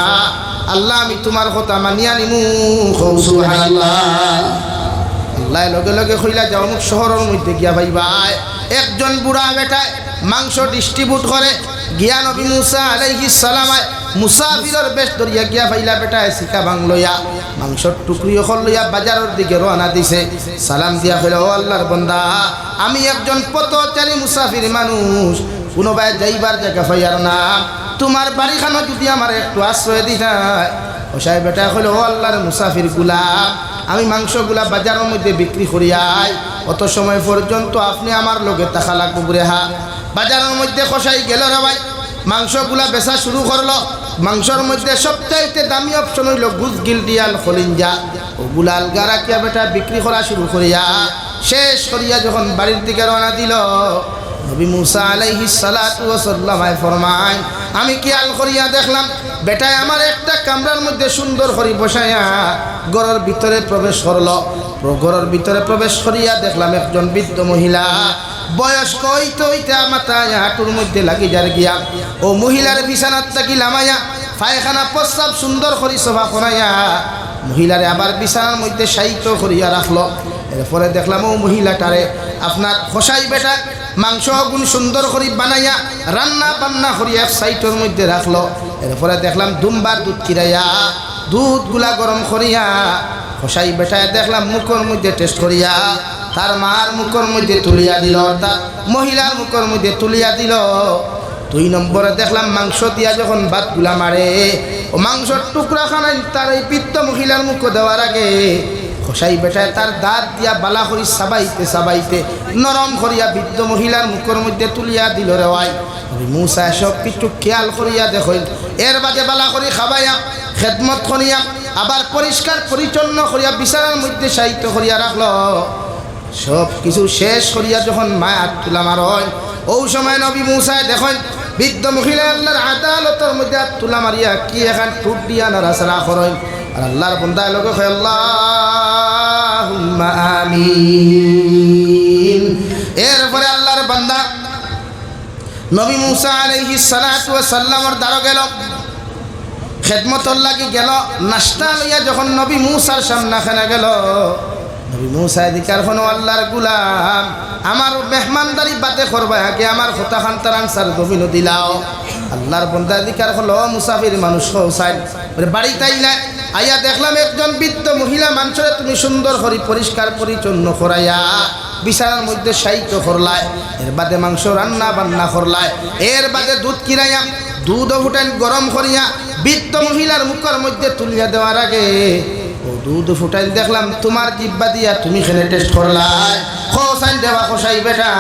আল্লাহ আমি তোমার কথা মানিয়া নিমু। সুবহানাল্লাহ। আল্লাহ লগে লগে কইলা, যাও অমুক শহরের মধ্যে গিয়া ভাই একজন বুড়া বেটায় মাংস ডিস্ট্রিবিউট করে, গিয়া নবী মূসা আলাইহিস সালাম মুসাফিরের বেশ ধরিয়া গিয়া ভাইলা বেটায় শিকা বাংলইয়া মাংসর টুকরি অকল লইয়া বাজারের দিকে রওনা দিছে। সালাম দিয়া কইল, ও আল্লাহর বান্দা, আমি একজন পথচারী মুসাফির মানুষ, কোনোবাই যাইবার জায়গা পাইয়ার না, তোমার বাড়িখানো যদি আমার একটু আশ্রয় দিতাই। ওসাই বেটা কইল, ও আল্লাহর মুসাফির গুলাম, আমি মাংসগুলা বাজারের মধ্যে বিক্রি করিয়াই, অত সময় পর্যন্ত আপনি আমার লগে টাকা লাগবো বুড়ে। হা, বাজারের মধ্যে খসাই গেল রে ভাই, মাংসগুলা বেচা শুরু করলো। মাংসর মধ্যে সবচাইতে দামি অপশন হইল গুজ গিলডিয়াল খলিঞ্জা, ওগুলা আলগা রাখিয়া বেটা বিক্রি করা শুরু করিয়া শেষ করিয়া যখন বাড়ির দিকে রওনা দিল, নবী মূসা আলাইহিস সালাতু ওয়াস সালাম ফরমায়, আমি খেয়াল করিয়া দেখলাম বেটায় আমার একটা কামরার মধ্যে সুন্দর করে বসাইয়া ঘরের ভিতরে প্রবেশ করলো। ঘরের ভিতরে প্রবেশ করিয়া দেখলাম একজন বৃদ্ধ মহিলা, বয়স্ক হইতে হইতে মাথায় হাঁটুর মধ্যে লাগি যার গিয়া ও মহিলার বিছানার থাকি লামাইয়া পায়খানা প্রস্রাব সুন্দর করে সোফা করাইয়া মহিলারে আবার বিছানার মধ্যে সাইত করিয়া রাখলো। এরপরে দেখলাম ও মহিলাটারে আপনার খসাই বেটা মাংস গুণ সুন্দর করে বানাইয়া রান্না বান্না করিয়া সাইটের মধ্যে রাখলো। এরপরে দেখলাম দুম্বার দুধ কিরাইয়া দুধগুলা গরম করিয়া খসাই বেটায় দেখলাম মুখের মধ্যে টেস্ট করিয়া তার মার মুখের মধ্যে তুলিয়া দিল, অর্থাৎ মহিলার মুখের মধ্যে তুলিয়া দিল। 2 নম্বরে দেখলাম মাংস দিয়া যখন ভাতগুলা মারে ও মাংসর টুকরা খানাই তার এই পিত্ত মহিলার মুখ দেওয়ার আগে খসাই বেটায় তার দাঁত দিয়া বালা করি সাবাইতে নরম করিয়া বৃদ্ধ মহিলার মুখের মধ্যে তুলিয়া দিল রে ভাই। মূসা সব কিছু খেয়াল করিয়া দেখেন, এর বাদে বালা করি খাবাইয়া খেদমত করিয়া আবার পরিষ্কার পরিচ্ছন্ন করিয়া বিছানার মধ্যে সাহিত্য করিয়া রাখলো। সব কিছু শেষ করিয়া যখন মায়া তুলা মার হয় ও সময় নবী মূসায় দেখেন বৃদ্ধ মহিলা আল্লাহর আদালতের মধ্যে তুলা মারিয়া কি এখন টুট দিয়া নাড়াচাড়া করেন। আর আল্লাহর বন্দায় লোক হয় আল্লাহুম্মা আমিন। এরপরে আল্লাহর বান্দা নবী মূসা আলাইহিস সালাতু ওয়াস সালামের দ্বারা গেল, খেদমতর লাগি গেল। নাস্তা লইয়া যখন নবী মূসার সামনাখানে গেল, নবী মূসা দিকার কোনো আল্লাহর গুলাম আমার মেহমানদারি বাতে করবা আগে আমার কথা খান তার আনসার জমিন দিলাও। আল্লাহর বান্দা দিকার হলো মুসাফির মানুষ হোসাইন বাড়িতেই না আইয়া দেখলাম একজন বৃদ্ধ মহিলা মানুষরে তুমি সুন্দর করে পরিষ্কার পরিচ্ছন্ন করাইয়া বিছানার মধ্যে সাইতো করলায়, এর বাদে মাংস রান্না বান্না করলায়, এর বাদে দুধ কিনাইয়া দুধ ফুটান গরম করিয়া বৃদ্ধ মহিলার মুখের মধ্যে তুলিয়া দেওয়ার আগে ও দুধ ফুটাই দেখলাম তোমার জিব্বা দিয়া তুমি খেলে টেস্ট করলাই। হোসাইন দেওয়া হোসাই বেটা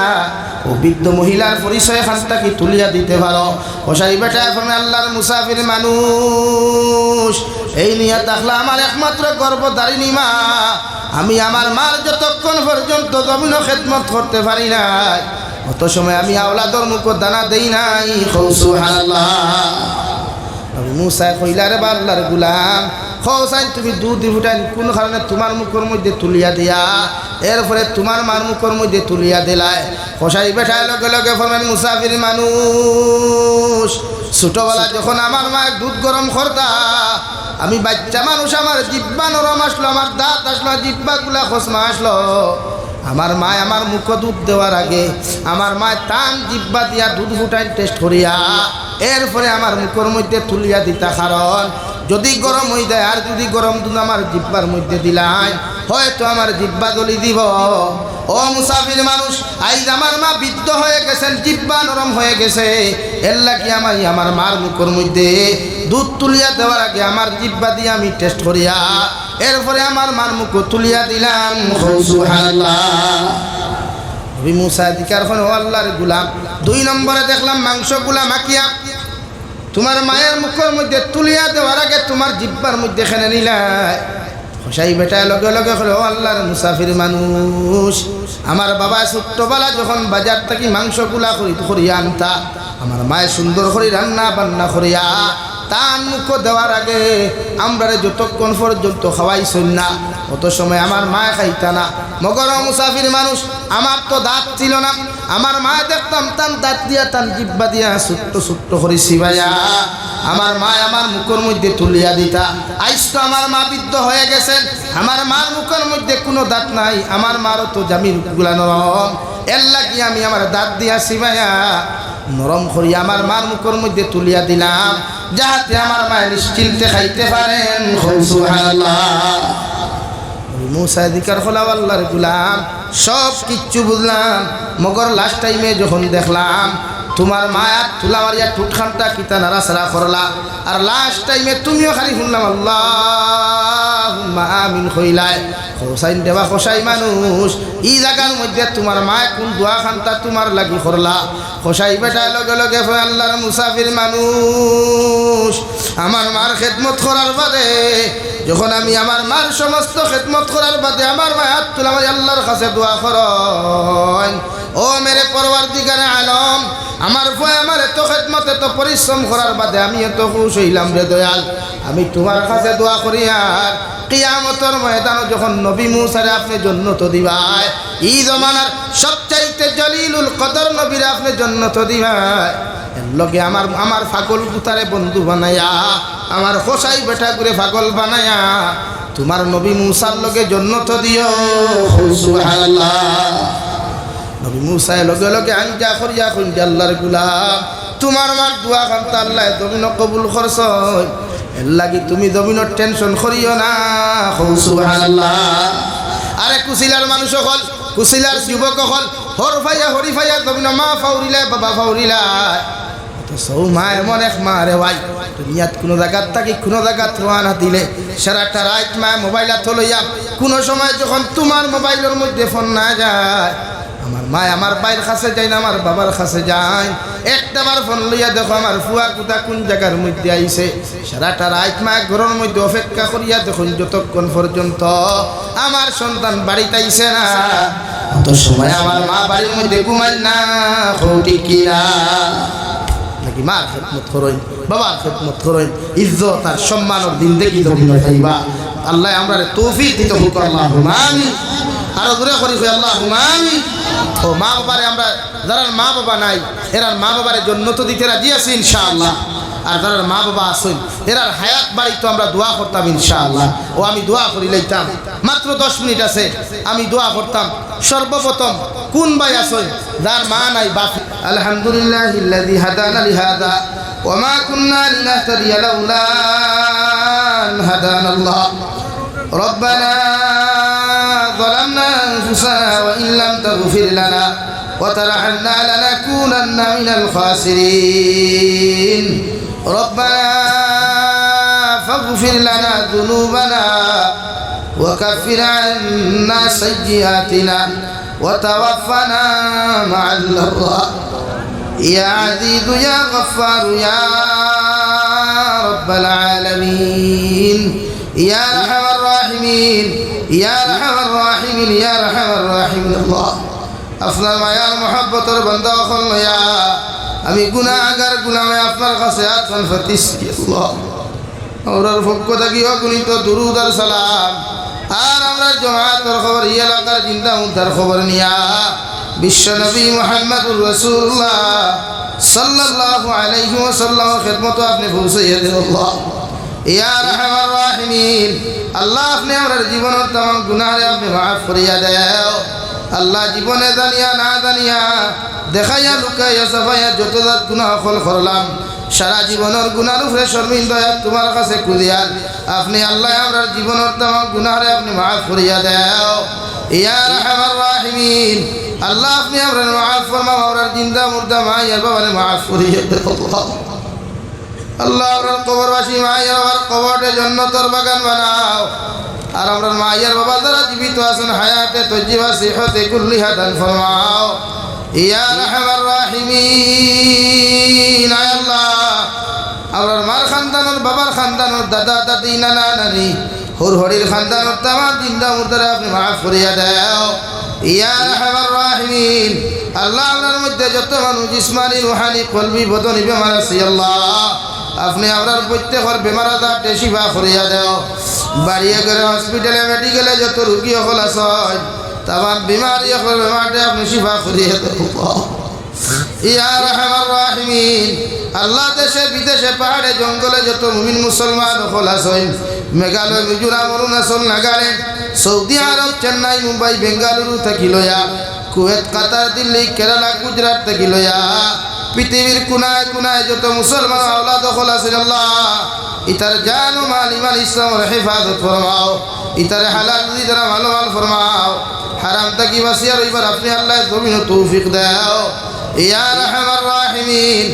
ও বৃদ্ধ মহিলার পরিচয় খানটা কি তুলিয়া দিতে পারো? হোসাই বেটা এখন আল্লাহর মুসাফির মানুষ এই নিয়ে দেখলাম আমার একমাত্র গর্ভধারিণী মা, আমি আমার মার যতক্ষণ পর্যন্ত জমিন খেদমত করতে পারি নাই অত সময় আমি আওলাদর মুখ দানা দেই নাই। সুবহানাল্লাহ। নবী মুসা কইলারে বা আল্লাহর গোলাম হোসাইন তুমি দুধ ফুটাই কোন কারণে তোমার মুখের মধ্যে তুলিয়া দিয়া এরপরে তোমার মার মুখের মধ্যে তুলিয়া দিলায়। হোসাই বেঠায় লগে লগে ফরমান মুসাফির মানুষ ছোটবেলা যখন আমার মা দুধ গরম করতা আমি বাচ্চা মানুষ আমার জিব্বা নরম আসলো, আমার দাঁত আসলো, জিব্বা গুলা খসমা আসলো, আমার মা আমার মুখ দুধ দেওয়ার আগে আমার মা টান জিব্বা দিয়া দুধ ফুটাই টেস্ট করিয়া এরপরে আমার মুখের মধ্যে তুলিয়া দিতা, কারণ যদি গরম হয়ে যায় আর যদি গরম দুধ আমার জিব্বার মধ্যে দিলাই হয়তো আমার জিব্বা গলি দিব। ও মুসাফির মানুষ আইজ আমার মা বৃদ্ধ হয়ে গেছেন, জিব্বা নরম হয়ে গেছে, এর লাগি আমার মার মুখের মধ্যে দুধ তুলিয়া দেওয়ার আগে আমার জিব্বা দিয়ে আমি টেস্ট করিয়া এরপরে আমার মার মুখ তুলিয়া দিলাম। সুবহানাল্লাহ। নবী মুসা দিকার ও আল্লাহর গোলাম 2 নম্বরে দেখলাম মাংসগুলা মাখিয়া তোমার মায়ের মুখের মধ্যে তুলিয়া দেওয়ার আগে তোমার জিব্বার মধ্যে খেনে নিলাই। হোসাই বেটা লগে লগে হলো আল্লাহর মুসাফির মানুষ আমার বাবা ছোট্টবেলা যখন বাজার থেকে মাংসগুলা করিয়া আনতা আমার মায়ের সুন্দর করে রান্না বান্না করিয়া তান মুখ দেওয়ার আগে আমরা যতক্ষণ পর্যন্ত খাওয়াইছেন না অত সময় আমার মা খাইতা না। মগর মুসাফির মানুষ আমার তো দাঁত ছিল না, আমার মা দেখতাম তান দাঁত দিয়া তান জিব্বা দিয়া ছোট্ট ছোট্ট করে সিবাইয়া আমার মা আমার মুখের মধ্যে তুলিয়া দিতা। আইস তো আমার মা বৃদ্ধ হয়ে গেছেন, আমার মার মুখের মধ্যে কোনো দাঁত নাই, আমার মারও তো জামির গুলা নরম, এর লাগি আমি আমার দাঁত দিয়া সিবাইয়া নরম করিয়া আমার মার মুখের মধ্যে তুলিয়া দিলাম যাহাতে আমার মা নিশ্চিন্তে খাইতে পারেন। সুবহানাল্লাহ। মুসা দিকার হলো আল্লাহর গোলাম সব কিচ্ছু বুঝলাম, মগর লাস্ট টাইমে যখন দেখলাম তোমার মায়া তুলা মারিয়া টুটখানটা কিতা নাড়াচাড়া করলা আর লাস্ট টাইমে তুমিও খালি শুনলাম আল্লাহুম্মা আমিন কইলাই। হোসাইন দেবা হোসাই মানুষ এই জায়গার মধ্যে তোমার মায় কোন দোয়া খানটা তোমার লাগি করলা? হোসাই বেটা লগে লগে আল্লাহর মুসাফির মানুষ আমার মার খেদমত করার বাদে যখন আমি আমার মার সমস্ত খেদমত করার বাদে আমার মায় হাত তুলা মারি আল্লাহর কাছে দোয়া করেন, ও মেরে পরওয়ারদিগারে আলম আমার ভয় আমার এত খেদমত এত পরিশ্রম করার বাদে আমি এত খুশ হইলাম রে দয়াল, আমি তোমার কাছে দোয়া করি আর কিয়ামতের ময়দানে যখন নবী মুসারে আপনি জান্নাত দিবাই এই জমানার সবচাইতে জলিলুল কদর নবীরে আপনি জান্নাত দিবাই এর লগে আমার পাগল গুতারে বন্ধু বানায়া আমার হোসাই বেটা করে পাগল বানায়া তোমার নবী মুসার লগে জান্নাত দিও। সুবহানাল্লাহ। নবী মুসা লগে লগে আনজা করিয়া কইন আল্লাহর গোলাম তোমার মার দোয়া খানতা আল্লাহ জমিন কবুল করছই এর লাগি তুমি জমিনের টেনশন করিও না। সুবহানাল্লাহ। আরে কুশিলার মানুষ হল কুশিলার যুবক হল হর ভাইয়া হরি ভাইয়া জমিন মা ফাউরিলা বাবা ফাউরিলা সৌ মা এমন এক মা রে ভাই দুনিয়াত কোনো জায়গাত থাকি কোনো জায়গাত রোয়ানা দিলে সারাটা রাত মা মোবাইলত লইয়া কোনো সময় যখন তোমার মোবাইলের মধ্যে ফোন না যায় আমার মা আমার বাইর কাছে যায় না আমার বাবার কাছে যায় একটাবার ফোন লইয়া দেখো আমার ফুয়া কুতা কোন জায়গার মধ্যে আইছে সারাটা রাত মা ঘরের মধ্যে অপেক্ষা করিয়া দেখুন যতক্ষণ পর্যন্ত আমার সন্তান বাড়িতে আইছে না অত সময় আমার মা বাড়ির মধ্যে ঘুমায় না। ঠিক কিনা? নাকি মার খেদমত করেন বাবার খেদমত করেন ইজ্জত আর সম্মানের দিন দেখি তো খাইবা আল্লাহ আমরা তৌফিক দিতে হোক আল্লাহুম্মা আমিন। আরো দূরে করি আল্লাহুম্মা আমিন। ও মা বাবারে আমরা যারা মা বাবা নাই এরার মা বাবারে জান্নাত দিতে রাজি আছি ইনশাআল্লাহ, আর যারা মা বাবা আছেন এরার হায়াত বাড়ি তো আমরা দোয়া করতাম ইনশাআল্লাহ। ও আমি দোয়া করি লইতাম মাত্র 10 মিনিট আছে আমি দোয়া করতাম। সর্বপ্রথম কোন ভাই আছেন যার মা নাই বাপ? আলহামদুলিল্লাহিল্লাযী হাদানা লিহাযা وما كنا لنهتدي لولا أن هدانا الله ربنا ظلمنا أنفسنا وإن لم تغفر لنا وترحمنا لنكونن من الخاسرين ربنا فاغفر لنا ذنوبنا وكفر عنا سيئاتنا وتوفنا مع الأبرار يا عزيز يا غفار يا رب العالمين يا أرحم الراحمين يا أرحم الراحمين يا أرحم الراحمين الله আপনার মায়ার মহব্বতের বান্দা হল ইয়া আমি গুনাহগার গোলামে আপনার কাছে আত্মন ফতিছি আল্লাহ আমরার পক্ষ থেকে অগণিত দুরূদ আর সালাম আর আমরা জামাতের খবর এই এলাকার জিন্দা মুদ্দার খবর নিয়া বিশ্ব নবী মুহাম্মদুর রাসূলুল্লাহ সাল্লাল্লাহু আলাইহি ওয়াসাল্লাম খিদমত আপনি পৌঁছাইয়া দেন আল্লাহ ইয়া আরহামার রাহিমিন আল্লাহ আপনি আমাদের জীবনের तमाम গুনাহে আপনি maaf করিয়া দাও আল্লাহ জীবনে জানিয়া না জানিয়া দেখাইয়া লুকাইয়া সাফাইয়া যত জাত গুনাহ করলাম সারা জীবনের গুনার উপরে শর্মিন্দা তোমার কাছে কুলিয়াল আপনি আল্লাহ আমরার জীবনের तमाम গুনাহে আপনি maaf করিয়া দাও ইয়া আরহামার রাহিমিন আল্লাহ আপনি আমরার maaf ফরমাও আমরার জিন্দা মুর্দা মায়ের বাবারে maaf করিয়া দাও আল্লাহ আমরার কবরবাসী মায়ের বাবার কবরে জান্নাতের বাগান বানাও আর আমরার মায়ের বাবা যারা জীবিত আছেন হায়াতে তজ্জিবা সিহতে কুল্লিহা দান ফরমাও ইয়া আরহামার রাহিমিন আয় আল্লাহ আমরার মার খানদানের বাবার খানদানের দাদা দাদি নানা নানি হুরহরির খানদানের तमाम জিন্দা মুর্দারে আপনি maaf করিয়া দাও ইয়া আরহামার রাহিমিন আল্লাহ আমরার মধ্যে যত মানুষ জিসমানি রূহানি কলবি বদনি বেমার আছে আল্লাহ আপনি আমরার প্রত্যেকের বেমার আজার শিফা করিয়া দাও বাড়িয়ে করে হসপিটালে মেডিকেলে যত রোগী হল আছে तमाम बीमारी হল বেমারটা আপনি শিফা করিয়া দাও ইয়া আরহামার রাহিমিন আল্লাহ দেশে বিদেশে পাহাড়ে জঙ্গলে যত মুমিন মুসলমান হল আছে মেঘালয় মিজোরাম অরুণাচল নাগাল্যান্ড সৌদি আরব চেন্নাই মুম্বাই বেঙ্গালুরু থেকে লয়া কুয়েত কাতার দিল্লি কেরালা গুজরাট থেকে লয়া পৃথিবীর কোনায় কোনায় যত মুসলমান আওলাদ হল আছেন আল্লাহ ইতার জান ও মাল ইমান ইসলামের হেফাজত ফরমাও ইতারে হালাল রুজি দ্বারা ভালো মাল ফরমাও হারাম থেকে বাঁচিয়া রইবার আপনি আল্লাহ জমিন তৌফিক দাও ইয়া আরহামার রাহিমিন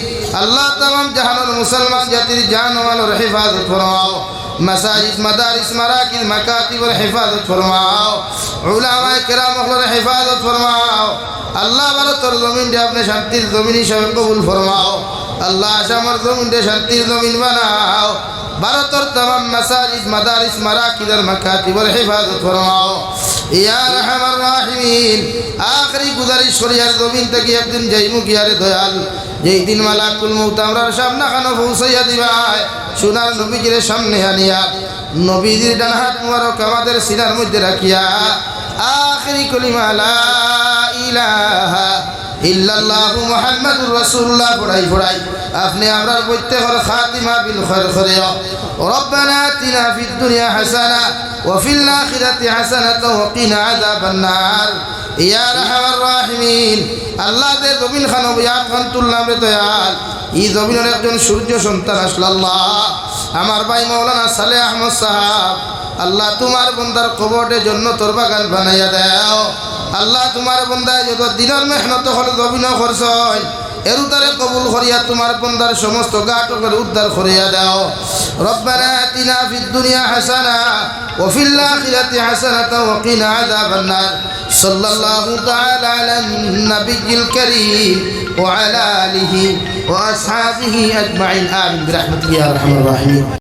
আল্লাহ तमाम জাহানের মুসলমান জাতির জান ও মালের হেফাজত ফরমাও মাসাজিদ মাদারিস মারাকিজ মাকাতিবের হেফাজত ফরমাও উলামায়ে কেরামের হেফাজত ফরমাও আল্লাহ ভারতের জমিনটা আপনি শান্তির জমিন হিসাবে কবুল ফরমাও আল্লাহ আসামের জমিনটা শান্তির জমিন বানাও ভারতের तमाम মাসাজিদ মাদারিস মারাকিজের মাকাতিবের হেফাজত ফরমাও ইয়া আরহামার রাহিমিন আখরি গুজারিশ করিয়ার জমিন থেকে একদিন যাইমু গিয়ারে দয়াল যেই দিন মালাকুল মউত আমরার সামনে খানো পৌঁছাইয়া দিবাই সোনার নবীজির সামনে আনিয়া নবীজির ডান হাত মুবারক আমাদের সিনার মধ্যে রাখিয়া আখরি কলিমা লা ইলাহা ইল্লাল্লাহু মুহাম্মাদুর রাসূলুল্লাহ পড়াই আপনি আমরার প্রত্যেকের খাতিমা বিল খায়র করিও রব্বানা আতিনা ফিদ দুনিয়া হাসানা ওয়া ফিল আখিরাতি হাসানাতাও ওয়া কিনা আযাবান নার ইয়া আরহামার রাহিমিন আল্লাহ দে জমিন খানো বিয়াত খান তুল্লাম রে দয়াল এই জমিনের একজন সূর্য সন্তান আসল আল্লাহ আমার ভাই মাওলানা সালেহ আহমদ সাহেব আল্লাহ তোমার বান্দার কবরে জান্নাতের বাগান বানাইয়া দাও আল্লাহ তোমার বান্দায় যত দিনের মেহনত হল জমিন খরচ হয় এর উতারে কবুল করিয়া তোমার বান্দার সমস্ত গাটকের উদ্ধার করিয়া দাও রব্বানা আতিনা ফিদ দুনিয়া হাসানা ওয়া ফিল আখিরাতি হাসানাতাও ওয়া কিনা আযাবান নার সাল্লাল্লাহু তাআলা আলান নাবিয়্যিল কারীম ওয়া আলা আলিহি ওয়া আসহাবিহি আজমাইন আমিন বিরহমাতিকা ইয়া আরহামার রাহিমিন।